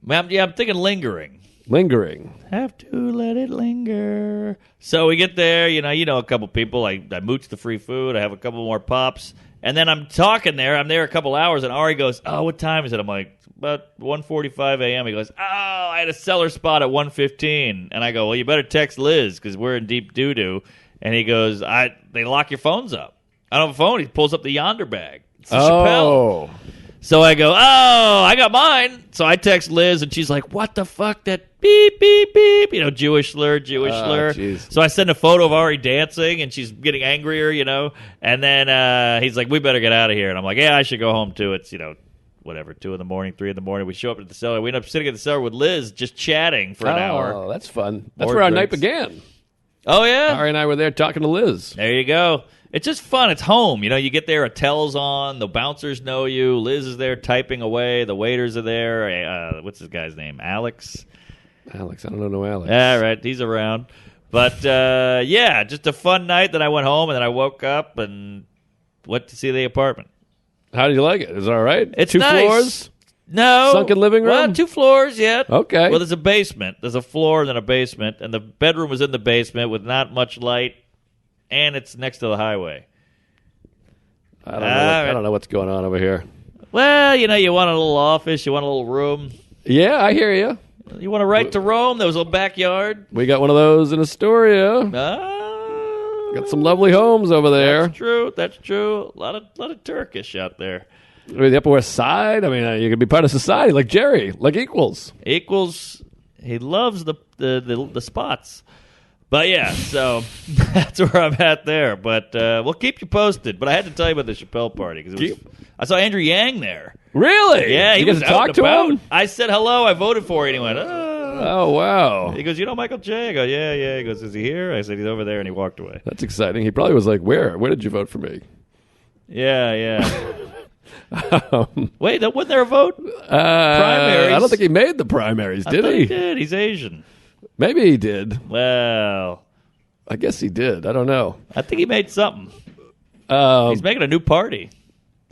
I'm thinking lingering. Lingering. Have to let it linger. So we get there, a couple people. I mooch the free food. I have a couple more pops. And then I'm talking there. I'm there a couple hours, and Ari goes, oh, what time is it? I'm like, about 1:45 a.m. He goes, oh, I had a cellar spot at 1:15. And I go, well, you better text Liz because we're in deep doo-doo. And he goes, they lock your phones up. I don't have a phone. He pulls up the Yonder bag. It's the Chappelle. So I go, I got mine. So I text Liz, and she's like, what the fuck? That beep, beep, beep. Jewish slur. Geez. So I send a photo of Ari dancing, and she's getting angrier, And then he's like, we better get out of here. And I'm like, yeah, I should go home, too. It's, whatever, 2 in the morning, 3 in the morning. We show up at the cellar. We end up sitting at the cellar with Liz, just chatting for an hour. Oh, that's fun. That's More where our drinks. night began. Oh, yeah? Ari and I were there talking to Liz. There you go. It's just fun. It's home. You get there, a tell's on, the bouncers know you, Liz is there typing away, the waiters are there. What's this guy's name? Alex? I don't know Alex. Yeah, right. He's around. But, just a fun night. Then I went home, and then I woke up and went to see the apartment. How do you like it? Is it all right? It's 2 nice. floors? No. Sunken living room? Well, 2 floors yet. Okay. Well, there's a basement. There's a floor and then a basement, and the bedroom was in the basement with not much light, and it's next to the highway. I don't know what's going on over here. Well, you want a little office, you want a little room. Yeah, I hear you. You want to write to Rome? There was a backyard. We got one of those in Astoria. Got some lovely homes over there. That's true. A lot of Turkish out there. The Upper West Side. I mean, you could be part of society like Jerry, like Equals. He loves the spots. But yeah, so that's where I'm at there. But we'll keep you posted. But I had to tell you about the Chappelle party because I saw Andrew Yang there. Really? Yeah, he was was to talk to him. I said hello. I voted for you. And he went, oh wow. He goes, Michael J? I go, yeah. He goes, is he here? I said, he's over there, and he walked away. That's exciting. He probably was like, where did you vote for me? Yeah. Wait, wasn't there a vote? Primaries. I don't think he made the primaries, did he? He did. He's Asian. Maybe he did. Well, I guess he did. I don't know. I think he made something. He's making a new party.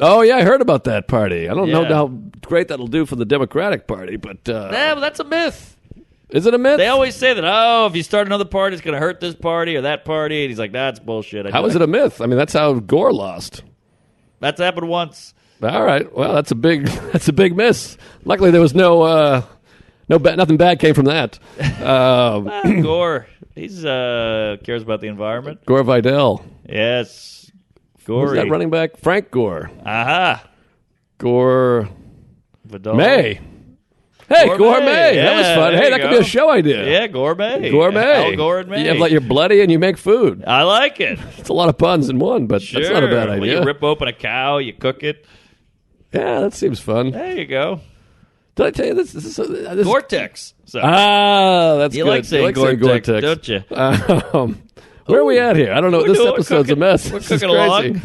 Oh, yeah, I heard about that party. I don't know how great that'll do for the Democratic Party, but... yeah, but that's a myth. Is it a myth? They always say that, if you start another party, it's going to hurt this party or that party. And he's like, that's bullshit. How is it a myth? I mean, that's how Gore lost. That's happened once. All right. Well, that's a big miss. Luckily, there was nothing bad came from that. Gore, he's cares about the environment. Gore Vidal. Yes. Gore. Who's that running back? Frank Gore. Aha. Gore. Vidal. May. Hey, Gourmet. Yeah, that was fun. Hey, that could be a show idea. Yeah, Gourmet. Gourmet. Al Gore and May. You have like you're bloody and you make food. I like it. It's a lot of puns in one, but that's not a bad idea. Well, you rip open a cow, you cook it. Yeah, that seems fun. There you go. Did I tell you this Gore-Tex. So. That's you good. Like saying Gore-Tex, don't you? Where are we at here? I don't know. This episode's a mess. We're This cooking is crazy.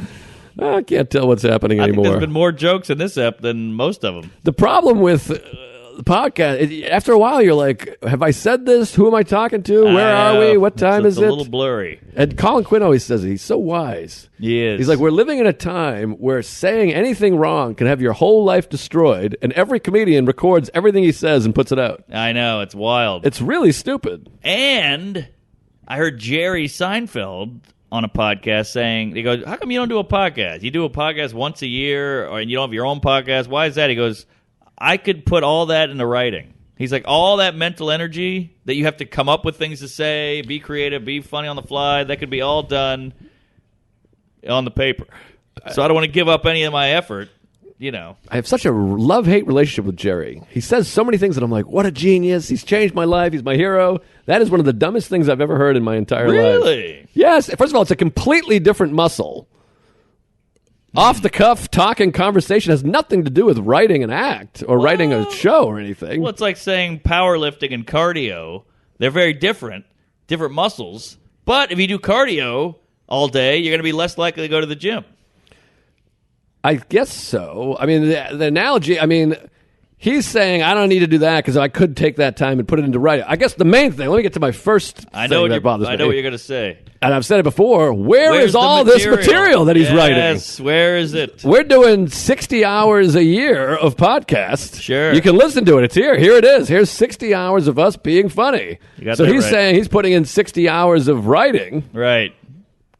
along. I can't tell what's happening I anymore. think there's been more jokes in this ep than most of them. The problem with the podcast, after a while, you're like, have I said this? Who am I talking to? Where are we? What time is it? It's a little blurry. And Colin Quinn always says it. He's so wise. He is. He's like, we're living in a time where saying anything wrong can have your whole life destroyed, and every comedian records everything he says and puts it out. I know. It's wild. It's really stupid. And I heard Jerry Seinfeld on a podcast saying, he goes, how come you don't do a podcast? You do a podcast once a year, and you don't have your own podcast. Why is that? He goes, I could put all that into writing. He's like, all that mental energy that you have to come up with things to say, be creative, be funny on the fly, that could be all done on the paper. So I don't want to give up any of my effort, I have such a love-hate relationship with Jerry. He says so many things that I'm like, what a genius. He's changed my life. He's my hero. That is one of the dumbest things I've ever heard in my entire life. Really? Yes. First of all, it's a completely different muscle. Off the cuff, talking, conversation has nothing to do with writing an act or writing a show or anything. Well, it's like saying powerlifting and cardio. They're very different muscles. But if you do cardio all day, you're going to be less likely to go to the gym. I guess so. I mean, the analogy, he's saying, I don't need to do that because I could take that time and put it into writing. I guess the main thing, let me get to my first thing that bothers me. I know what you're going to say. And I've said it before, where's the all this material that he's writing? Yes, where is it? We're doing 60 hours a year of podcasts. Sure. You can listen to it. It's here. Here it is. Here's 60 hours of us being funny. So he's saying he's putting in 60 hours of writing. Right.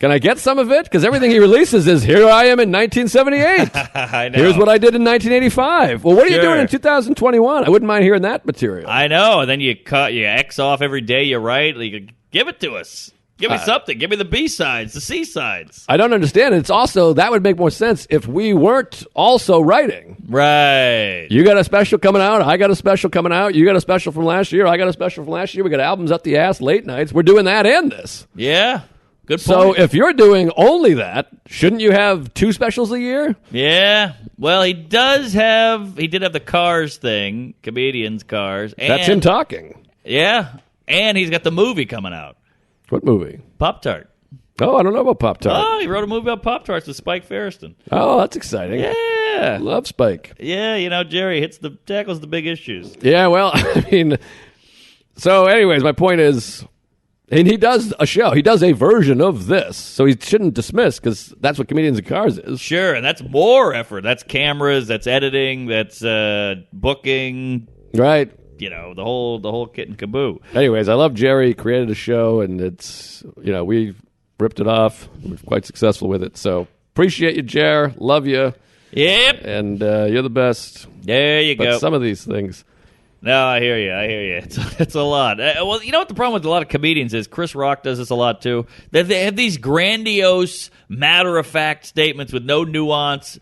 Can I get some of it? Because everything he releases is, here I am in 1978. I know. Here's what I did in 1985. Well, what are you doing in 2021? I wouldn't mind hearing that material. I know. And then you X off every day you write. You give it to us. Give me something. Give me the B-sides, the C-sides. I don't understand. It's also, that would make more sense if we weren't also writing. Right. You got a special coming out. I got a special coming out. You got a special from last year. I got a special from last year. We got albums up the ass, late nights. We're doing that and this. Yeah. Good point. So if you're doing only that, shouldn't you have 2 specials a year? Yeah. Well, he did have the Cars thing, comedians Cars. And, that's him talking. Yeah. And he's got the movie coming out. What movie? Pop-Tart. Oh, I don't know about Pop-Tart. Oh, he wrote a movie about Pop-Tarts with Spike Feresten. Oh, that's exciting. Yeah. Love Spike. Yeah, Jerry tackles the big issues. Yeah, well, I mean, so anyways, my point is, and he does a show. He does a version of this, so he shouldn't dismiss because that's what Comedians in Cars is. Sure, and that's more effort. That's cameras, that's editing, that's booking. Right. The whole kit and caboodle. Anyways, I love Jerry. He created a show, and it's, we ripped it off. We're quite successful with it. So appreciate you, Jer. Love you. Yep. And you're the best. There you But go. some of these things. No, I hear you. It's a lot. Well, you know what the problem with a lot of comedians is? Chris Rock does this a lot too. They have these grandiose, matter-of-fact statements with no nuance,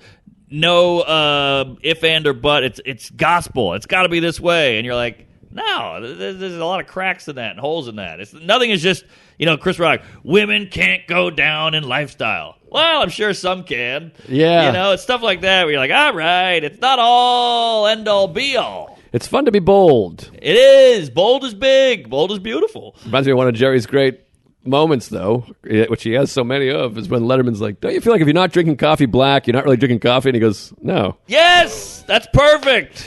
no if, and, or but. It's gospel. It's got to be this way. And you're like, no, there's a lot of cracks in that and holes in that. Nothing is just, Chris Rock, women can't go down in lifestyle. Well, I'm sure some can. Yeah. It's stuff like that where you're like, all right, it's not all end-all, be-all. It's fun to be bold. It is. Bold is big. Bold is beautiful. Reminds me of one of Jerry's great moments, though, which he has so many of, is when Letterman's like, don't you feel like if you're not drinking coffee black, you're not really drinking coffee? And he goes, no. Yes! That's perfect.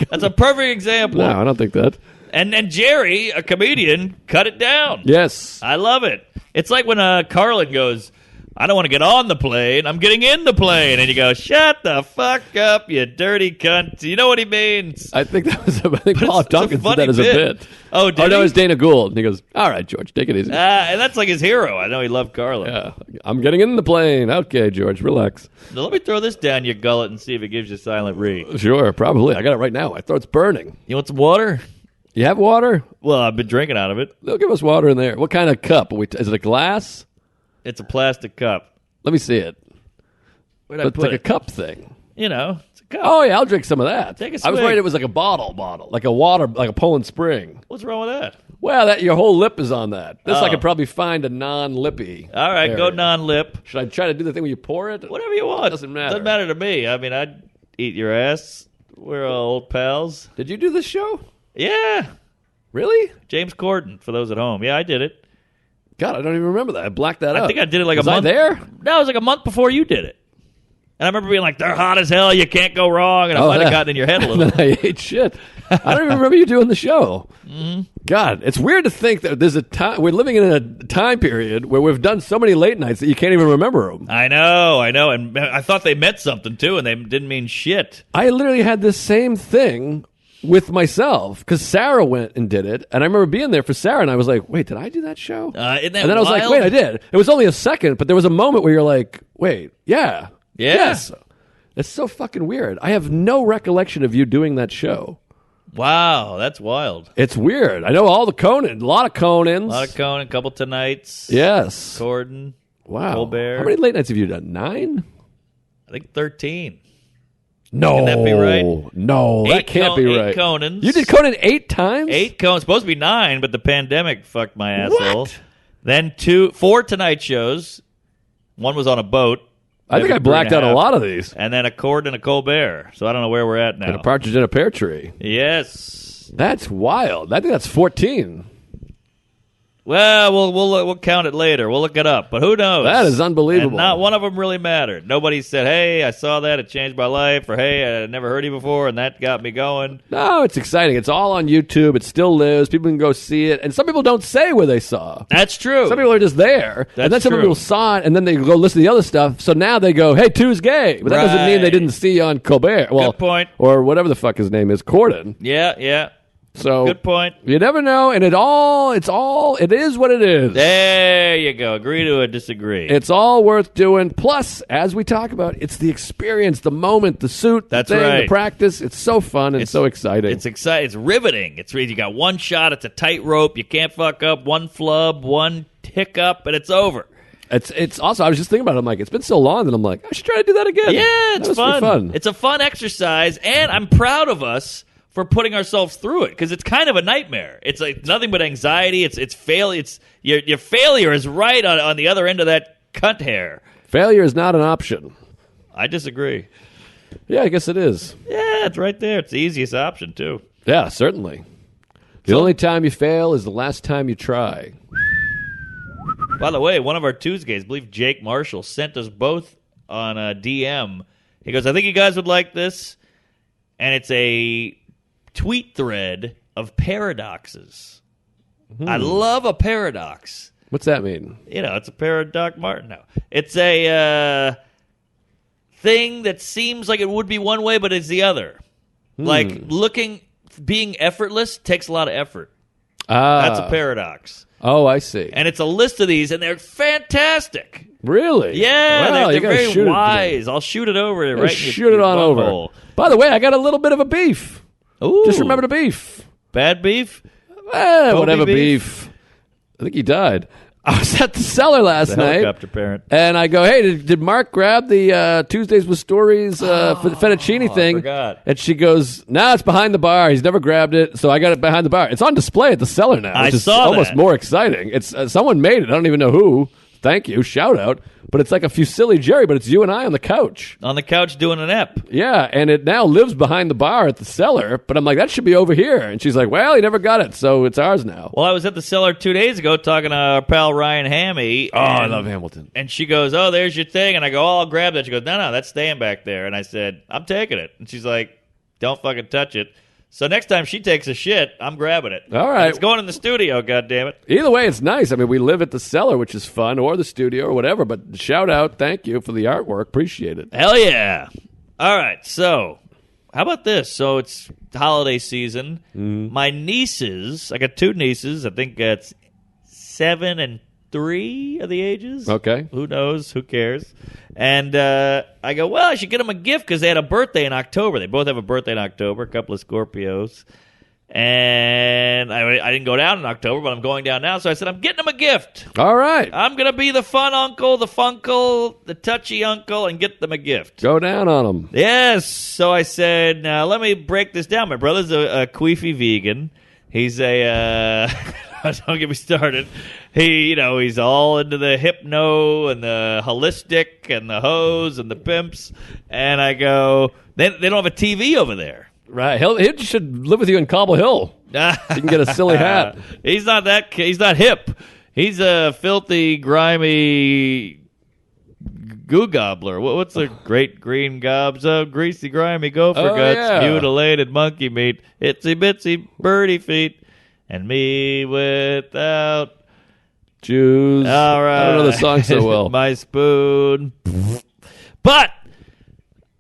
That's a perfect example. No, I don't think that. And Jerry, a comedian, cut it down. Yes. I love it. It's like when Carlin goes, I don't want to get on the plane. I'm getting in the plane. And you go, shut the fuck up, you dirty cunt. You know what he means. I think that was. I think Paul it's a Tompkins did funny that as a bit. bit. Oh, did no, he? it was Dana Gould. And he goes, all right, George, take it easy. And that's like his hero. I know he loved Carlin. Yeah, I'm getting in the plane. Okay, George, relax. Now, let me throw this down your gullet and see if it gives you silent read. Sure, probably. I got it right now. My throat's burning. You want some water? You have water? Well, I've been drinking out of it. They'll give us water in there. What kind of cup? Is it a glass? It's a plastic cup. Let me see it. Where'd I It's put like it? a cup thing. It's a cup. Oh, yeah, I'll drink some of that. Take a I was swig. worried it was like a bottle, like a water, like a Poland Spring. What's wrong with that? Well, your whole lip is on that. This I Oh. could probably find a non-lippy. All right, area. go non-lip. Should I try to do the thing where you pour it? Whatever you want. Doesn't matter. Doesn't matter to me. I mean, I'd eat your ass. We're all old pals. Did you do this show? Yeah. Really? James Corden, for those at home. Yeah, I did it. God, I don't even remember that. I blacked that out. I think I did it like Was a month. I there? No, it was like a month before you did it. And I remember being like, they're hot as hell. You can't go wrong. And I might have gotten in your head a little. And then I ate shit. I don't even remember you doing the show. Mm-hmm. God, it's weird to think that there's a time we're living in a time period where we've done so many late nights that you can't even remember them. I know. And I thought they meant something, too, and they didn't mean shit. I literally had this same thing with myself because Sarah went and did it, and I remember being there for Sarah, and I was like, "Wait, did I do that show?" Isn't that and then I was like, wild? "Wait, I did." It was only a second, but there was a moment where you're like, "Wait, yeah, Yeah. yes." It's so fucking weird. I have no recollection of you doing that show. Wow, that's wild. It's weird. I know all the Conan, a lot of Conans, A lot of Conan, a couple Tonights. yes. Corden. Wow. Colbert. How many late nights have you done? 9? I think 13. No. Can that be right? No, that can't be right. 8 Conans. You did Conan 8 times? 8 Conans. Supposed to be 9, but the pandemic fucked my asshole. What? Then 4 Tonight shows. One was on a boat. I think Maybe I blacked 3.5. out a lot of these. And then a Corden and a Colbert. So I don't know where we're at now. And a partridge in a pear tree. Yes. That's wild. I think that's 14. Well, we'll count it later. We'll look it up. But who knows? That is unbelievable. And not one of them really mattered. Nobody said, hey, I saw that. It changed my life. Or, hey, I never heard you before, and that got me going. No, it's exciting. It's all on YouTube. It still lives. People can go see it. And some people don't say where they saw. That's true. Some people are just there. That's and then some true. people saw it, and then they go listen to the other stuff. So now they go, hey, Tuesgay. But that doesn't mean they Right. didn't see on Colbert. Well, Good point. Or whatever the fuck his name is, Corden. Yeah. So Good point. You never know, and it is what it is. There you go. Agree to disagree. It's all worth doing. Plus, as we talk about, it's the experience, the moment, the suit, That's the thing, right. the practice. It's so fun and so exciting. It's exciting. It's riveting. You got one shot. It's a tightrope. You can't fuck up. One flub, one hiccup, and it's over. It's also. I was just thinking about it. I'm like, it's been so long that I'm like, I should try to do that again. Yeah, That it's must be fun. fun. It's a fun exercise, and I'm proud of us for putting ourselves through it because it's kind of a nightmare. It's like nothing but anxiety. It's fail. It's your failure is right on the other end of that cunt hair. Failure is not an option. I disagree. Yeah, I guess it is. Yeah, it's right there. It's the easiest option too. Yeah, certainly. The only time you fail is the last time you try. By the way, one of our Tuesgays, I believe Jake Marshall, sent us both on a DM. He goes, I think you guys would like this. And it's a tweet thread of paradoxes. I love a paradox. What's that mean? It's a pair of Doc Martin. No. It's a thing that seems like it would be one way, but it's the other. Like being effortless takes a lot of effort. That's a paradox. Oh, I see. And it's a list of these, and they're fantastic. Really? Yeah, Wow, they're you gotta very shoot wise. I'll shoot it over. Right shoot it on over. By the way, I got a little bit of a beef. Ooh. Just remember the beef. Bad beef? Whatever beef. I think he died. I was at the cellar last night. Helicopter parent. And I go, hey, did Mark grab the Tuesdays with Stories for the fettuccine thing? I forgot. And she goes, nah, it's behind the bar. He's never grabbed it, so I got it behind the bar. It's on display at the cellar now, which is almost that. more exciting. It's someone made it. I don't even know who. Thank you. Shout out. But it's like a Fusilli Jerry, but it's you and I on the couch. On the couch doing an ep. Yeah, and it now lives behind the bar at the cellar, but I'm like, that should be over here. And she's like, well, he never got it, so it's ours now. Well, I was at the cellar 2 days ago talking to our pal Ryan Hammy. Oh, I love Hamilton. And she goes, oh, there's your thing. And I go, oh, I'll grab that. She goes, no, that's staying back there. And I said, I'm taking it. And she's like, don't fucking touch it. So next time she takes a shit, I'm grabbing it. All right. And it's going in the studio, goddammit. Either way, it's nice. I mean, we live at the cellar, which is fun, or the studio, or whatever. But shout out, thank you for the artwork. Appreciate it. Hell yeah. All right, so how about this? So it's holiday season. My nieces, I got 2 nieces. I think it's 7 and 3 of the ages. Okay. Who knows? Who cares? And I go, well, I should get them a gift because they had a birthday in October. They both have a birthday in October, a couple of Scorpios. And I didn't go down in October, but I'm going down now. So I said, I'm getting them a gift. All right. I'm going to be the fun uncle, the funkle, the touchy uncle, and get them a gift. Go down on them. Yes. So I said, now let me break this down. My brother's a queefy vegan. He's a... don't get me started. He's all into the hypno and the holistic and the hoes and the pimps. And I go, they don't have a TV over there. Right. He should live with you in Cobble Hill. You can get a silly hat. He's not hip. He's a filthy, grimy goo gobbler. What's the great green gobs of greasy, grimy gopher guts, mutilated monkey meat, itsy bitsy birdie feet. And me without Jews. All right. I don't know the song so well. My spoon. But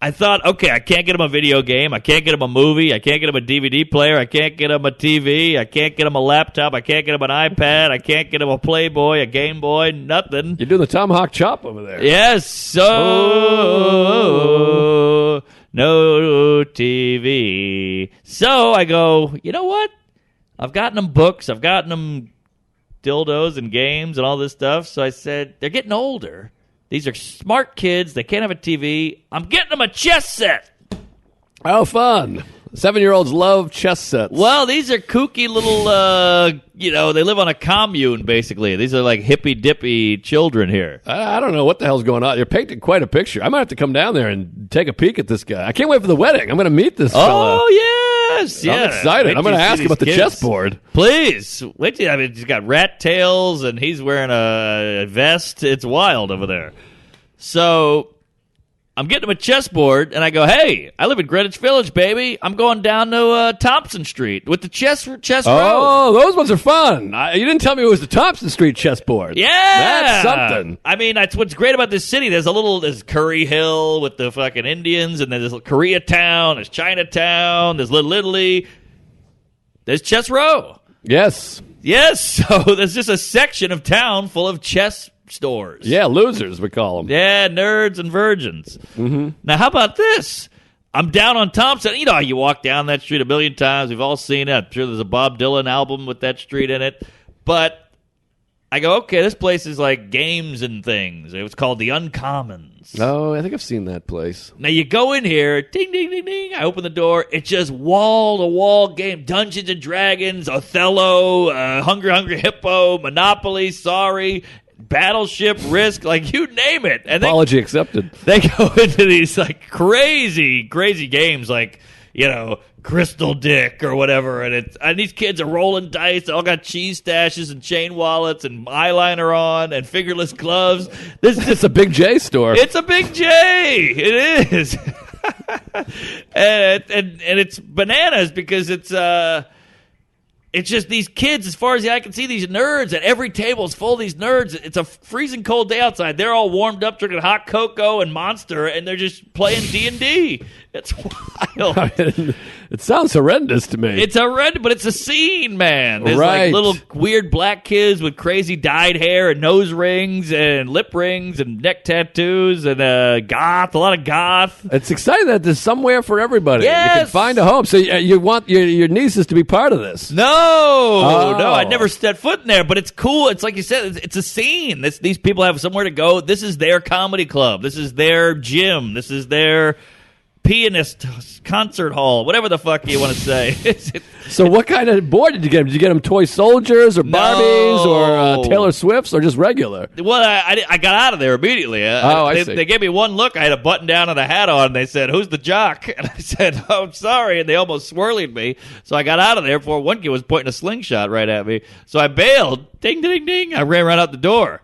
I thought, okay, I can't get him a video game. I can't get him a movie. I can't get him a DVD player. I can't get him a TV. I can't get him a laptop. I can't get him an iPad. I can't get him a Playboy, a Game Boy, nothing. You're doing the tomahawk chop over there. Yes. So, no TV. So I go, you know what? I've gotten them books. I've gotten them dildos and games and all this stuff. So I said, they're getting older. These are smart kids. They can't have a TV. I'm getting them a chess set. How fun. 7-year-olds love chess sets. Well, these are kooky little, they live on a commune, basically. These are like hippy-dippy children here. I don't know what the hell's going on. You're painting quite a picture. I might have to come down there and take a peek at this guy. I can't wait for the wedding. I'm going to meet this fella. Oh, yes. I'm excited. I'm going to ask about the chessboard. Please. Wait till, he's got rat tails, and he's wearing a vest. It's wild over there. So I'm getting him a chessboard, and I go, hey, I live in Greenwich Village, baby. I'm going down to Thompson Street with the chess row. Oh, those ones are fun. You didn't tell me it was the Thompson Street chessboard. Yeah. That's something. I mean, that's what's great about this city. There's Curry Hill with the fucking Indians, and then there's Koreatown, there's Chinatown, there's Little Italy. There's Chess Row. Yes. Yes, so there's just a section of town full of chess stores. Yeah, losers, we call them. Yeah, nerds and virgins. Mm-hmm. Now, how about this? I'm down on Thompson. You know how you walk down that street a million times. We've all seen it. I'm sure there's a Bob Dylan album with that street in it. But I go, okay, this place is like games and things. It was called The Uncommons. Oh, I think I've seen that place. Now, you go in here, ding, ding, ding, ding. I open the door. It's just wall-to-wall game. Dungeons and Dragons, Othello, Hungry Hungry Hippo, Monopoly, Sorry, Battleship, Risk, like you name it. And apology accepted. They go into these like crazy games like Crystal Dick or whatever, and these kids are rolling dice. They all got cheese stashes and chain wallets and eyeliner on and fingerless gloves. It's a Big J store. It's a Big J. It is. and it's bananas because it's just these kids, as far as the eye can see, these nerds, and every table is full of these nerds. It's a freezing cold day outside. They're all warmed up, drinking hot cocoa and Monster, and they're just playing D&D. It's wild. It sounds horrendous to me. It's horrendous, but it's a scene, man. There's right. like little weird black kids with crazy dyed hair and nose rings and lip rings and neck tattoos and a lot of goth. It's exciting that there's somewhere for everybody. Yes. You can find a home. So you want your nieces to be part of this. No, I never stepped foot in there, but it's cool. It's like you said, it's a scene. These people have somewhere to go. This is their comedy club. This is their gym. This is their pianist concert hall, whatever the fuck you want to say. So what kind of board did you get them? Did you get them toy soldiers or Barbies or Taylor Swifts or just regular? Well, I got out of there immediately. I see. They gave me one look. I had a button down and a hat on. And they said, "Who's the jock?" And I said, "Oh, I'm sorry." And they almost swirled me. So I got out of there before one kid was pointing a slingshot right at me. So I bailed. Ding, ding, ding. I ran right out the door.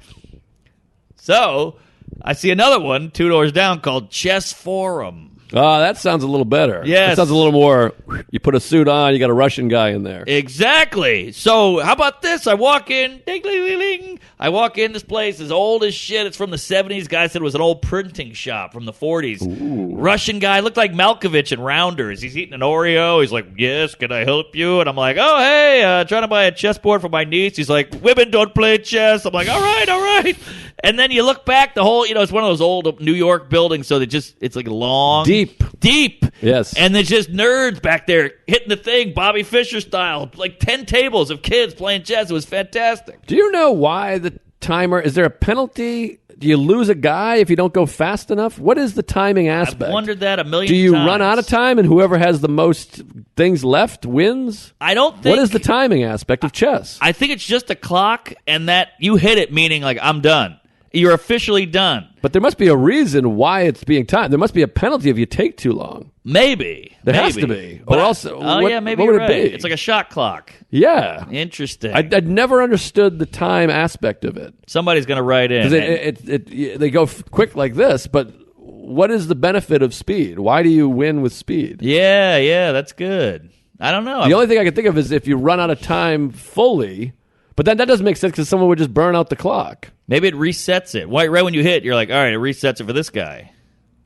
So I see another one 2 doors down called Chess Forum. Oh, that sounds a little better. Yes. That sounds a little more, you put a suit on, you got a Russian guy in there. Exactly. So how about this? I walk in, ding, ding, ding, ding. I walk in, this place is old as shit. It's from the 70s. Guy said it was an old printing shop from the 40s. Ooh. Russian guy, looked like Malkovich in Rounders. He's eating an Oreo. He's like, "Yes, can I help you?" And I'm like, "Oh, hey, trying to buy a chessboard for my niece." He's like, "Women don't play chess." I'm like, all right. And then you look back, the whole, it's one of those old New York buildings, so it's like long. Deep. Yes. And there's just nerds back there hitting the thing, Bobby Fischer style, like 10 tables of kids playing chess. It was fantastic. Do you know why the timer, is there a penalty? Do you lose a guy if you don't go fast enough? What is the timing aspect? I've wondered that a million times. Do you run out of time and whoever has the most things left wins? I don't think. What is the timing aspect of chess? I think it's just a clock and that you hit it, meaning like I'm done. You're officially done. But there must be a reason why it's being timed. There must be a penalty if you take too long. Maybe. There has to be. But or else, maybe what you're would right. it be? It's like a shot clock. Yeah. Interesting. I'd never understood the time aspect of it. Somebody's going to write in. They go quick like this, but what is the benefit of speed? Why do you win with speed? Yeah, that's good. I don't know. The only thing I can think of is if you run out of time fully, but then that doesn't make sense because someone would just burn out the clock. Maybe it resets it. Right when you hit, you're like, all right, it resets it for this guy.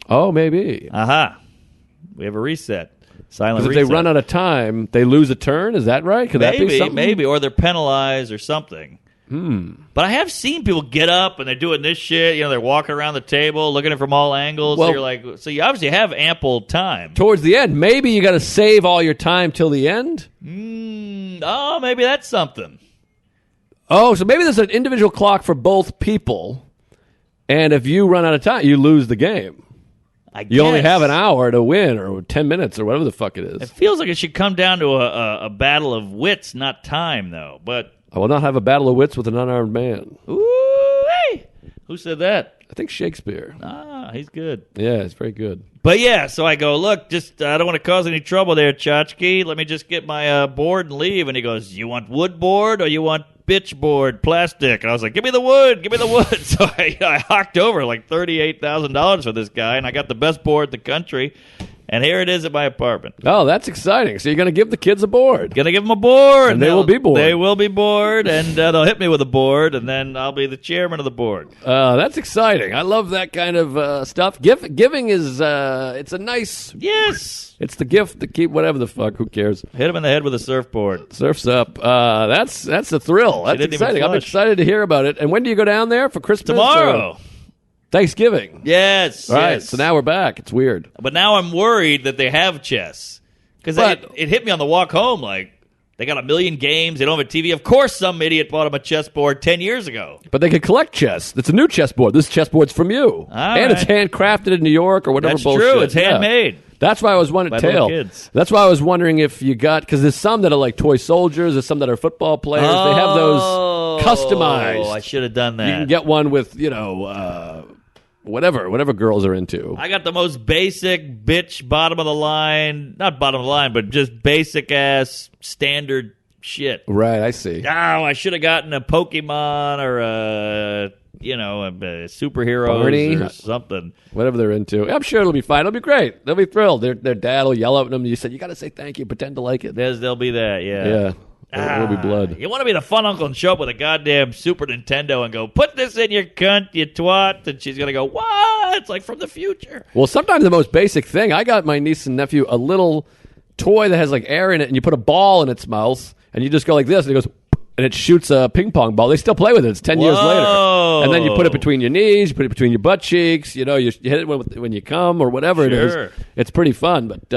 Oh, maybe. Aha. We have a reset. Silent reset. If they run out of time, they lose a turn? Is that right? Could that be something? Maybe. Or they're penalized or something. But I have seen people get up and they're doing this shit. They're walking around the table, looking at it from all angles. Well, so you're like, so you obviously have ample time. Towards the end, maybe you got to save all your time till the end? Oh, maybe that's something. Oh, so maybe there's an individual clock for both people, and if you run out of time, you lose the game. You only have an hour to win, or 10 minutes, or whatever the fuck it is. It feels like it should come down to a battle of wits, not time, though. But I will not have a battle of wits with an unarmed man. Ooh, hey! Who said that? I think Shakespeare. He's good. Yeah, he's very good. But yeah, so I go, look, just I don't want to cause any trouble there, Tchotchke. Let me just get my board and leave. And he goes, you want wood board or you want bitch board, plastic? And I was like, give me the wood. So I hocked over like $38,000 for this guy, and I got the best board in the country. And here it is at my apartment. Oh, that's exciting. So you're going to give the kids a board. Going to give them a board. And they will be bored. They will be bored, and they'll hit me with a board, and then I'll be the chairman of the board. That's exciting. I love that kind of stuff. Giving is, it's a nice... Yes. It's the gift to keep whatever the fuck. Who cares? Hit him in the head with a surfboard. Surf's up. That's a thrill. That's exciting. I'm excited to hear about it. And when do you go down there for Christmas? Tomorrow. Thanksgiving. Yes. All right, yes. so now we're back. It's weird. But now I'm worried that they have chess. Because it hit me on the walk home, like, they got 1 million games, they don't have a TV. Of course some idiot bought them a chessboard 10 years ago. But they could collect chess. It's a new chessboard. This chessboard's from you. It's handcrafted in New York or whatever bullshit. That's true. It's handmade. That's why I was wondering. That's why I was wondering if you got, because there's some that are like toy soldiers, there's some that are football players. They have those customized. Oh, I should have done that. You can get one with, whatever girls are into. I got the most basic bitch bottom of the line, not bottom of the line, but just basic ass standard shit. Right, I see. Oh, I should have gotten a Pokemon or a superheroes Barney? or something. Whatever they're into. I'm sure it'll be fine. It'll be great. They'll be thrilled. Their dad will yell at them. You said, you got to say thank you. Pretend to like it. There'll be that, yeah. Yeah. It'll be blood. You want to be the fun uncle and show up with a goddamn Super Nintendo and go, put this in your cunt, you twat, and she's going to go, what? It's like from the future. Well, sometimes the most basic thing, I got my niece and nephew a little toy that has like air in it, and you put a ball in its mouth, and you just go like this, and it goes, and it shoots a ping pong ball. They still play with it. It's 10 years later. And then you put it between your knees, you put it between your butt cheeks, you hit it when you come or whatever it is. It's pretty fun, but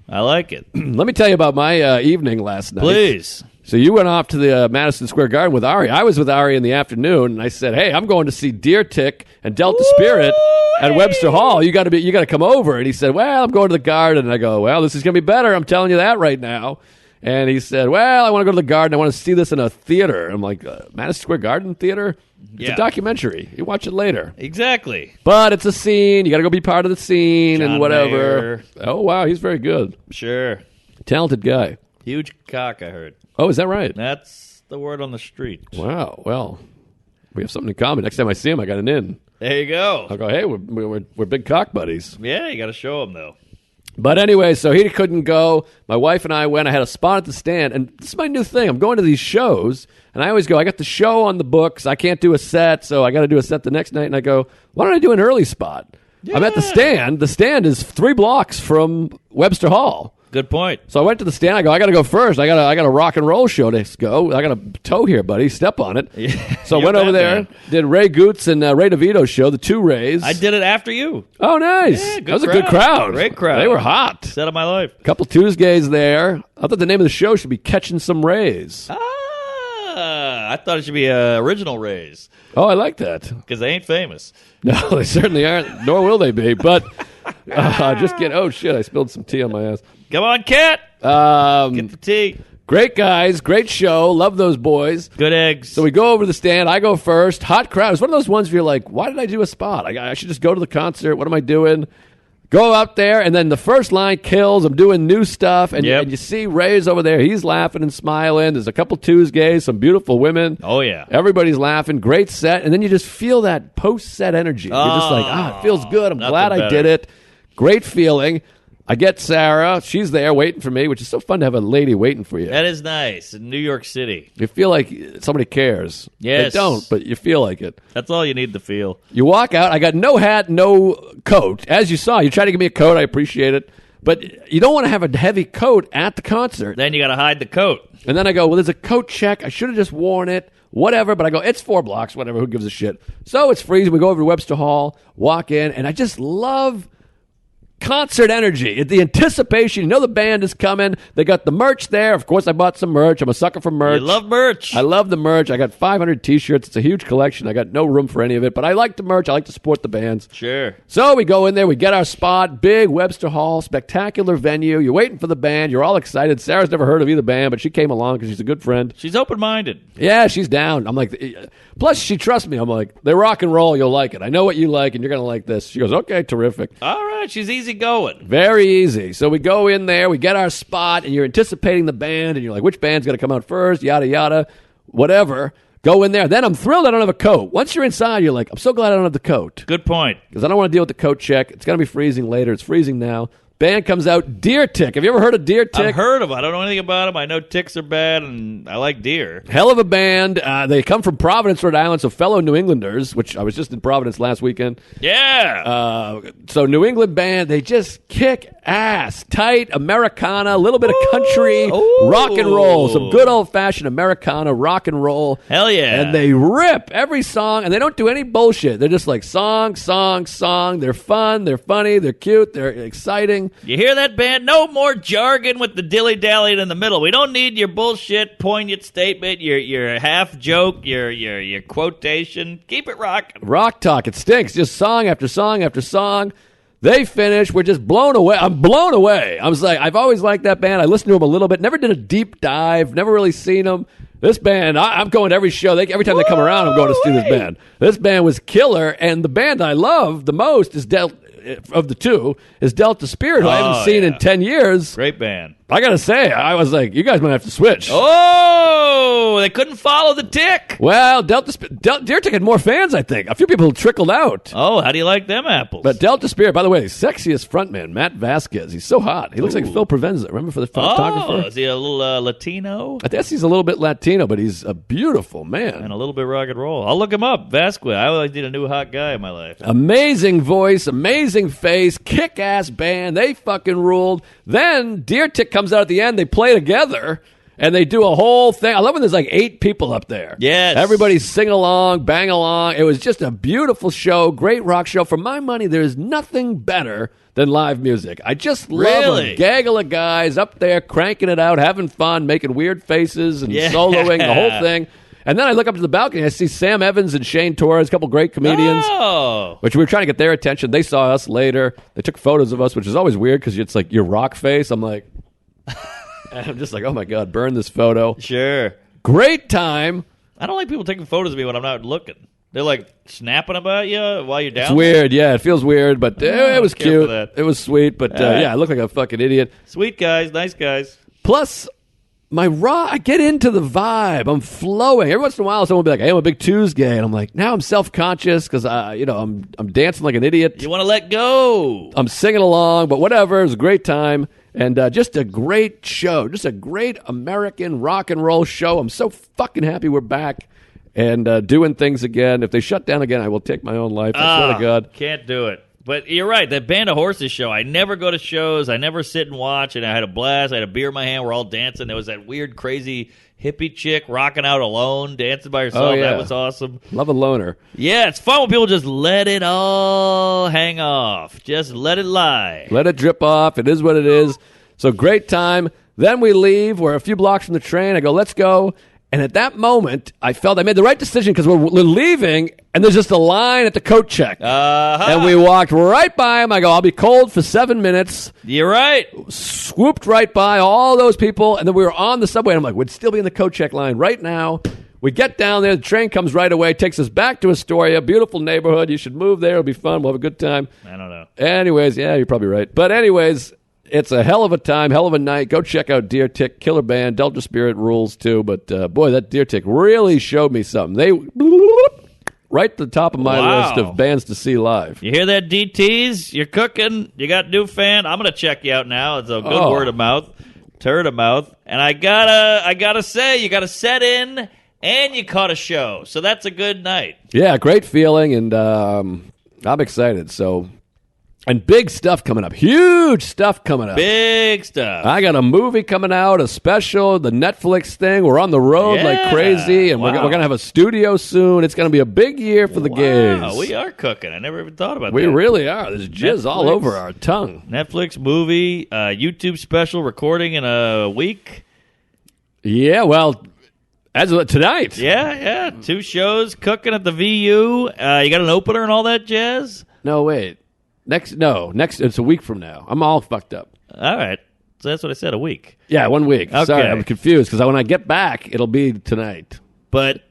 I like it. let me tell you about my evening last night. Please. So you went off to the Madison Square Garden with Ari. I was with Ari in the afternoon, and I said, "Hey, I'm going to see Deer Tick and Delta Spirit at Webster Hall. You got to come over." And he said, "Well, I'm going to the Garden." And I go, "Well, this is going to be better. I'm telling you that right now." And he said, "Well, I want to go to the Garden. I want to see this in a theater." I'm like, "Madison Square Garden theater? It's a documentary. You watch it later." Exactly. But it's a scene. You got to go be part of the scene John and whatever. Mayer. Oh wow, he's very good. Sure. Talented guy. Huge cock, I heard. Oh, is that right? That's the word on the street. Wow. Well, we have something in common. Next time I see him, I got an in. There you go. I'll go, hey, we're big cock buddies. Yeah, you got to show him, though. But anyway, so he couldn't go. My wife and I went. I had a spot at the stand, and this is my new thing. I'm going to these shows, and I always go, I got the show on the books. I can't do a set, so I got to do a set the next night. And I go, why don't I do an early spot? Yeah. I'm at the stand. The stand is 3 blocks from Webster Hall. Good point. So I went to the stand. I go, I got to go first. I got a rock and roll show to go. I got a toe here, buddy. Step on it. Yeah, so I went over there, did Ray Goots and Ray DeVito's show, the 2 Rays. I did it after you. Oh, nice. Yeah, that was a good crowd. Great crowd. They were hot. Set of my life. A couple Tuesgays there. I thought the name of the show should be Catching Some Rays. I thought it should be Original Rays. Oh, I like that. Because they ain't famous. No, they certainly aren't, nor will they be. But just get, oh, shit, I spilled some tea on my ass. Come on, Cat. Get the tea. Great guys, great show. Love those boys. Good eggs. So we go over to the stand. I go first. Hot crowd. It's one of those ones where you're like, why did I do a spot? I should just go to the concert. What am I doing? Go out there, and then the first line kills. I'm doing new stuff, and you see Ray's over there. He's laughing and smiling. There's a couple Tuesgays, some beautiful women. Oh, yeah. Everybody's laughing. Great set. And then you just feel that post-set energy. You're just like, it feels good. I'm glad I did it. Great feeling. I get Sarah. She's there waiting for me, which is so fun to have a lady waiting for you. That is nice. In New York City. You feel like somebody cares. Yes. They don't, but you feel like it. That's all you need to feel. You walk out. I got no hat, no coat. As you saw, you tried to give me a coat. I appreciate it. But you don't want to have a heavy coat at the concert. Then you got to hide the coat. And then I go, well, there's a coat check. I should have just worn it. Whatever. But I go, it's 4 blocks. Whatever. Who gives a shit? So it's freezing. We go over to Webster Hall, walk in, and I just love concert energy, the anticipation. You know the band is coming. They got the merch there. Of course, I bought some merch. I'm a sucker for merch. You love merch. I love the merch. I got 500 T-shirts. It's a huge collection. I got no room for any of it, but I like the merch. I like to support the bands. Sure. So we go in there. We get our spot. Big Webster Hall, spectacular venue. You're waiting for the band. You're all excited. Sarah's never heard of either band, but she came along because she's a good friend. She's open-minded. Yeah, she's down. I'm like, plus she trusts me. I'm like, they rock and roll. You'll like it. I know what you like, and you're going to like this. She goes, okay, terrific. All right. She's easy going. Very easy. So we go in there, we get our spot, and you're anticipating the band, and you're like, which band's going to come out first, yada, yada, whatever. Go in there. Then I'm thrilled I don't have a coat. Once you're inside, you're like, I'm so glad I don't have the coat. Good point. Because I don't want to deal with the coat check. It's going to be freezing later. It's freezing now. Band comes out, Deer Tick. Have you ever heard of Deer Tick? I've heard of them. I don't know anything about them. I know ticks are bad, and I like deer. Hell of a band. They come from Providence, Rhode Island, so fellow New Englanders, which I was just in Providence last weekend. Yeah. So New England band, they just kick ass. Tight, Americana, a little bit of country, rock and roll. Some good old-fashioned Americana, rock and roll. Hell yeah. And they rip every song, and they don't do any bullshit. They're just like song, song, song. They're fun, they're funny, they're cute, they're exciting. You hear that, band? No more jargon with the dilly-dallying in the middle. We don't need your bullshit, poignant statement, your half joke, your quotation. Keep it rocking. Rock talk. It stinks. Just song after song after song. They finish. We're just blown away. I'm blown away. I was like, I've always liked that band. I listened to them a little bit. Never did a deep dive. Never really seen them. This band, I'm going to every show. Every time they come around, I'm going to see this band. This band was killer, and the band I love the most is of the two is Delta Spirit, who I haven't seen in 10 years. Great band. I got to say, I was like, you guys might have to switch. Oh, they couldn't follow the tick. Well, Deer Tick had more fans, I think. A few people trickled out. Oh, how do you like them apples? But Delta Spirit, by the way, sexiest frontman, Matt Vasquez. He's so hot. He looks like Phil Provenza. Remember for the photographer? Oh, is he a little Latino? I guess he's a little bit Latino, but he's a beautiful man. And a little bit rock and roll. I'll look him up. Vasquez. I always need a new hot guy in my life. Amazing voice, amazing face, kick-ass band. They fucking ruled. Then Deer Tick comes out at the end. They play together, and they do a whole thing. I love when there's like 8 people up there. Yes. Everybody sing along, bang along. It was just a beautiful show, great rock show. For my money, there is nothing better than live music. I just love a gaggle of guys up there cranking it out, having fun, making weird faces and soloing, the whole thing. And then I look up to the balcony. I see Sam Evans and Shane Torres, a couple great comedians, which we were trying to get their attention. They saw us later. They took photos of us, which is always weird because it's like your rock face. I'm like, and I'm just like, oh my God, burn this photo. Sure. Great time. I don't like people taking photos of me when I'm not looking. They're like snapping about you while you're down. It's weird. Yeah, it feels weird, but it was cute. That. It was sweet, but I look like a fucking idiot. Sweet guys, nice guys. Plus, I get into the vibe. I'm flowing. Every once in a while, someone will be like, hey, I'm a big Tuesgay. And I'm like, now I'm self-conscious because, I'm dancing like an idiot. You want to let go. I'm singing along, but whatever. It was a great time. And just a great show. Just a great American rock and roll show. I'm so fucking happy we're back and doing things again. If they shut down again, I will take my own life. I swear to God. Can't do it. But you're right, that Band of Horses show, I never go to shows. I never sit and watch, and I had a blast. I had a beer in my hand. We're all dancing. There was that weird, crazy hippie chick rocking out alone, dancing by herself. Oh, yeah. That was awesome. Love a loner. Yeah, it's fun when people just let it all hang off. Just let it lie. Let it drip off. It is what it is. So great time. Then we leave. We're a few blocks from the train. I go, let's go. And at that moment, I felt I made the right decision because we're leaving, and there's just a line at the coat check. And we walked right by him. I go, I'll be cold for 7 minutes. You're right. Swooped right by all those people, and then we were on the subway. And I'm like, we'd still be in the coat check line right now. We get down there. The train comes right away, takes us back to Astoria. Beautiful neighborhood. You should move there. It'll be fun. We'll have a good time. I don't know. Anyways, yeah, you're probably right. But anyways, it's a hell of a time, hell of a night. Go check out Deer Tick, killer band. Delta Spirit rules too. But boy, that Deer Tick really showed me something. They right at the top of my list of bands to see live. You hear that, DTs? You're cooking. You got new fan. I'm gonna check you out now. It's a good word of mouth, turd of mouth. And I gotta say, you got a set in and you caught a show, so that's a good night. Yeah, great feeling, and I'm excited. So. And big stuff coming up. Huge stuff coming up. Big stuff. I got a movie coming out, a special, the Netflix thing. We're on the road like crazy, and we're going to have a studio soon. It's going to be a big year for the gays. We are cooking. I never even thought about that. We really are. There's jizz all over our tongue. Netflix movie, YouTube special recording in a week. Yeah, well, as of tonight. Yeah. 2 shows, cooking at the VU. You got an opener and all that jazz? No, wait. Next, it's a week from now. I'm all fucked up. All right. So that's what I said, a week. Yeah, 1 week. Okay. Sorry, I'm confused because when I get back, it'll be tonight. But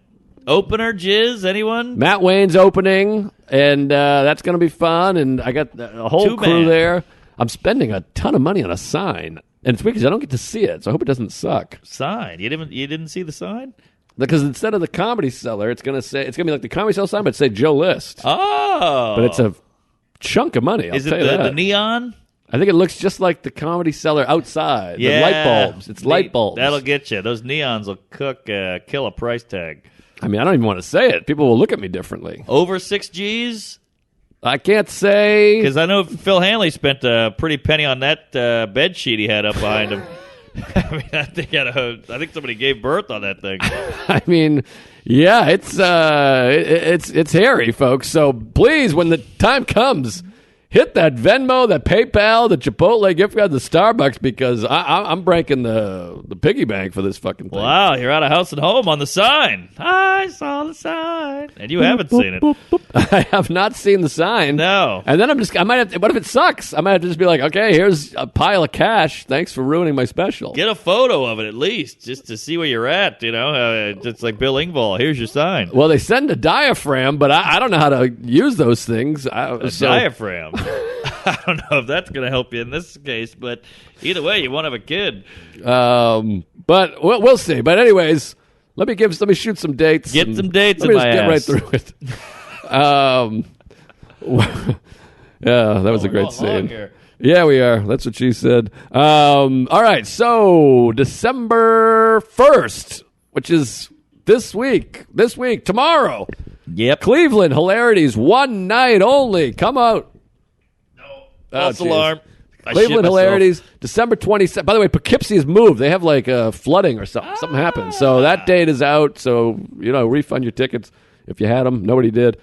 opener, jizz, anyone? Matt Wayne's opening, and that's going to be fun, and I got a whole crew there. I'm spending a ton of money on a sign, and it's weird because I don't get to see it, so I hope it doesn't suck. Sign? You didn't see the sign? Because instead of the Comedy Cellar, it's going to be like the Comedy Cellar sign, but say Joe List. Oh. But it's a chunk of money. Is it the neon? I think it looks just like the Comedy Cellar outside. Yeah. The light bulbs. It's light bulbs. That'll get you. Those neons will kill a price tag. I mean, I don't even want to say it. People will look at me differently. Over 6 G's? I can't say. Because I know Phil Hanley spent a pretty penny on that bed sheet he had up behind him. I mean, I think somebody gave birth on that thing. I mean, yeah, it's hairy, folks. So please, when the time comes, hit that Venmo, that PayPal, the Chipotle gift card, the Starbucks, because I'm breaking the piggy bank for this fucking thing. Wow, you're out of house and home on the sign. I saw the sign. And you haven't seen it. I have not seen the sign. No. And then I might have to, what if it sucks? I might have to just be like, okay, here's a pile of cash. Thanks for ruining my special. Get a photo of it at least, just to see where you're at, It's like Bill Engvall. Here's your sign. Well, they send a diaphragm, but I don't know how to use those things. Diaphragm. I don't know if that's going to help you in this case, but either way, you won't have a kid. But we'll see. But anyways, let me shoot some dates. Get some dates in my get right ass. through it. Yeah, that was a great scene. Yeah, we are. That's what she said. All right, so December 1st, which is this week, tomorrow. Yep. Cleveland Hilarities, one night only. Come out. No. False alarm. Cleveland Hilarities, December 27th. By the way, Poughkeepsie has moved. They have like flooding or something. Something happened. So that date is out. So, refund your tickets if you had them. Nobody did.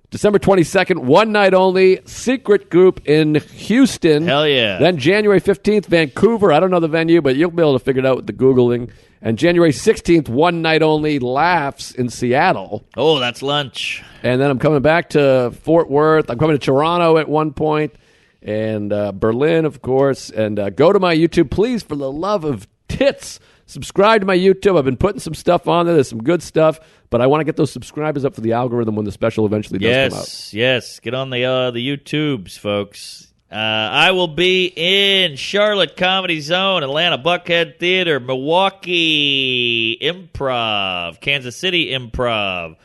December 22nd, one night only, secret group in Houston. Hell yeah. Then January 15th, Vancouver. I don't know the venue, but you'll be able to figure it out with the Googling. And January 16th, one night only, Laughs in Seattle. Oh, that's lunch. And then I'm coming back to Fort Worth. I'm coming to Toronto at one point. And Berlin, of course. And go to my YouTube, please, for the love of tits. Subscribe to my YouTube. I've been putting some stuff on there. There's some good stuff. But I want to get those subscribers up for the algorithm when the special eventually does come out. Yes. Get on the YouTubes, folks. I will be in Charlotte Comedy Zone, Atlanta Buckhead Theater, Milwaukee Improv, Kansas City Improv,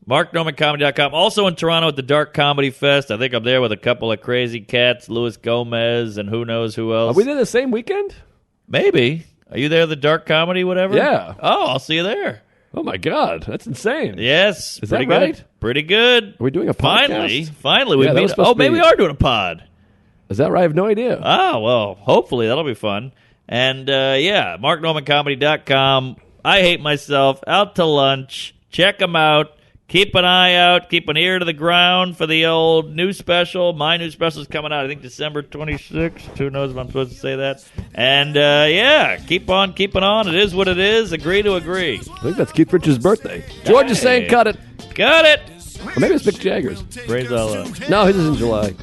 MarkNormanComedy.com. Also in Toronto at the Dark Comedy Fest. I think I'm there with a couple of crazy cats, Luis Gomez, and who knows who else. Are we there the same weekend? Maybe. Are you there, the Dark Comedy, whatever? Yeah. Oh, I'll see you there. Oh, my God. That's insane. Yes. Is pretty that right? Good. Pretty good. Are we doing a podcast? Finally. We Yeah, made it. Oh, maybe we are doing a pod. Is that right? I have no idea. Oh, well, hopefully that'll be fun. And, MarkNormanComedy.com. I hate myself. Out to lunch. Check them out. Keep an eye out. Keep an ear to the ground for the old new special. My new special is coming out, I think, December 26th. Who knows if I'm supposed to say that. And, keep on keeping on. It is what it is. Agree to agree. I think that's Keith Richards' birthday. George is saying cut it. Cut it. Or maybe it's Mick Jagger's. Praise Allah. No, his is in July.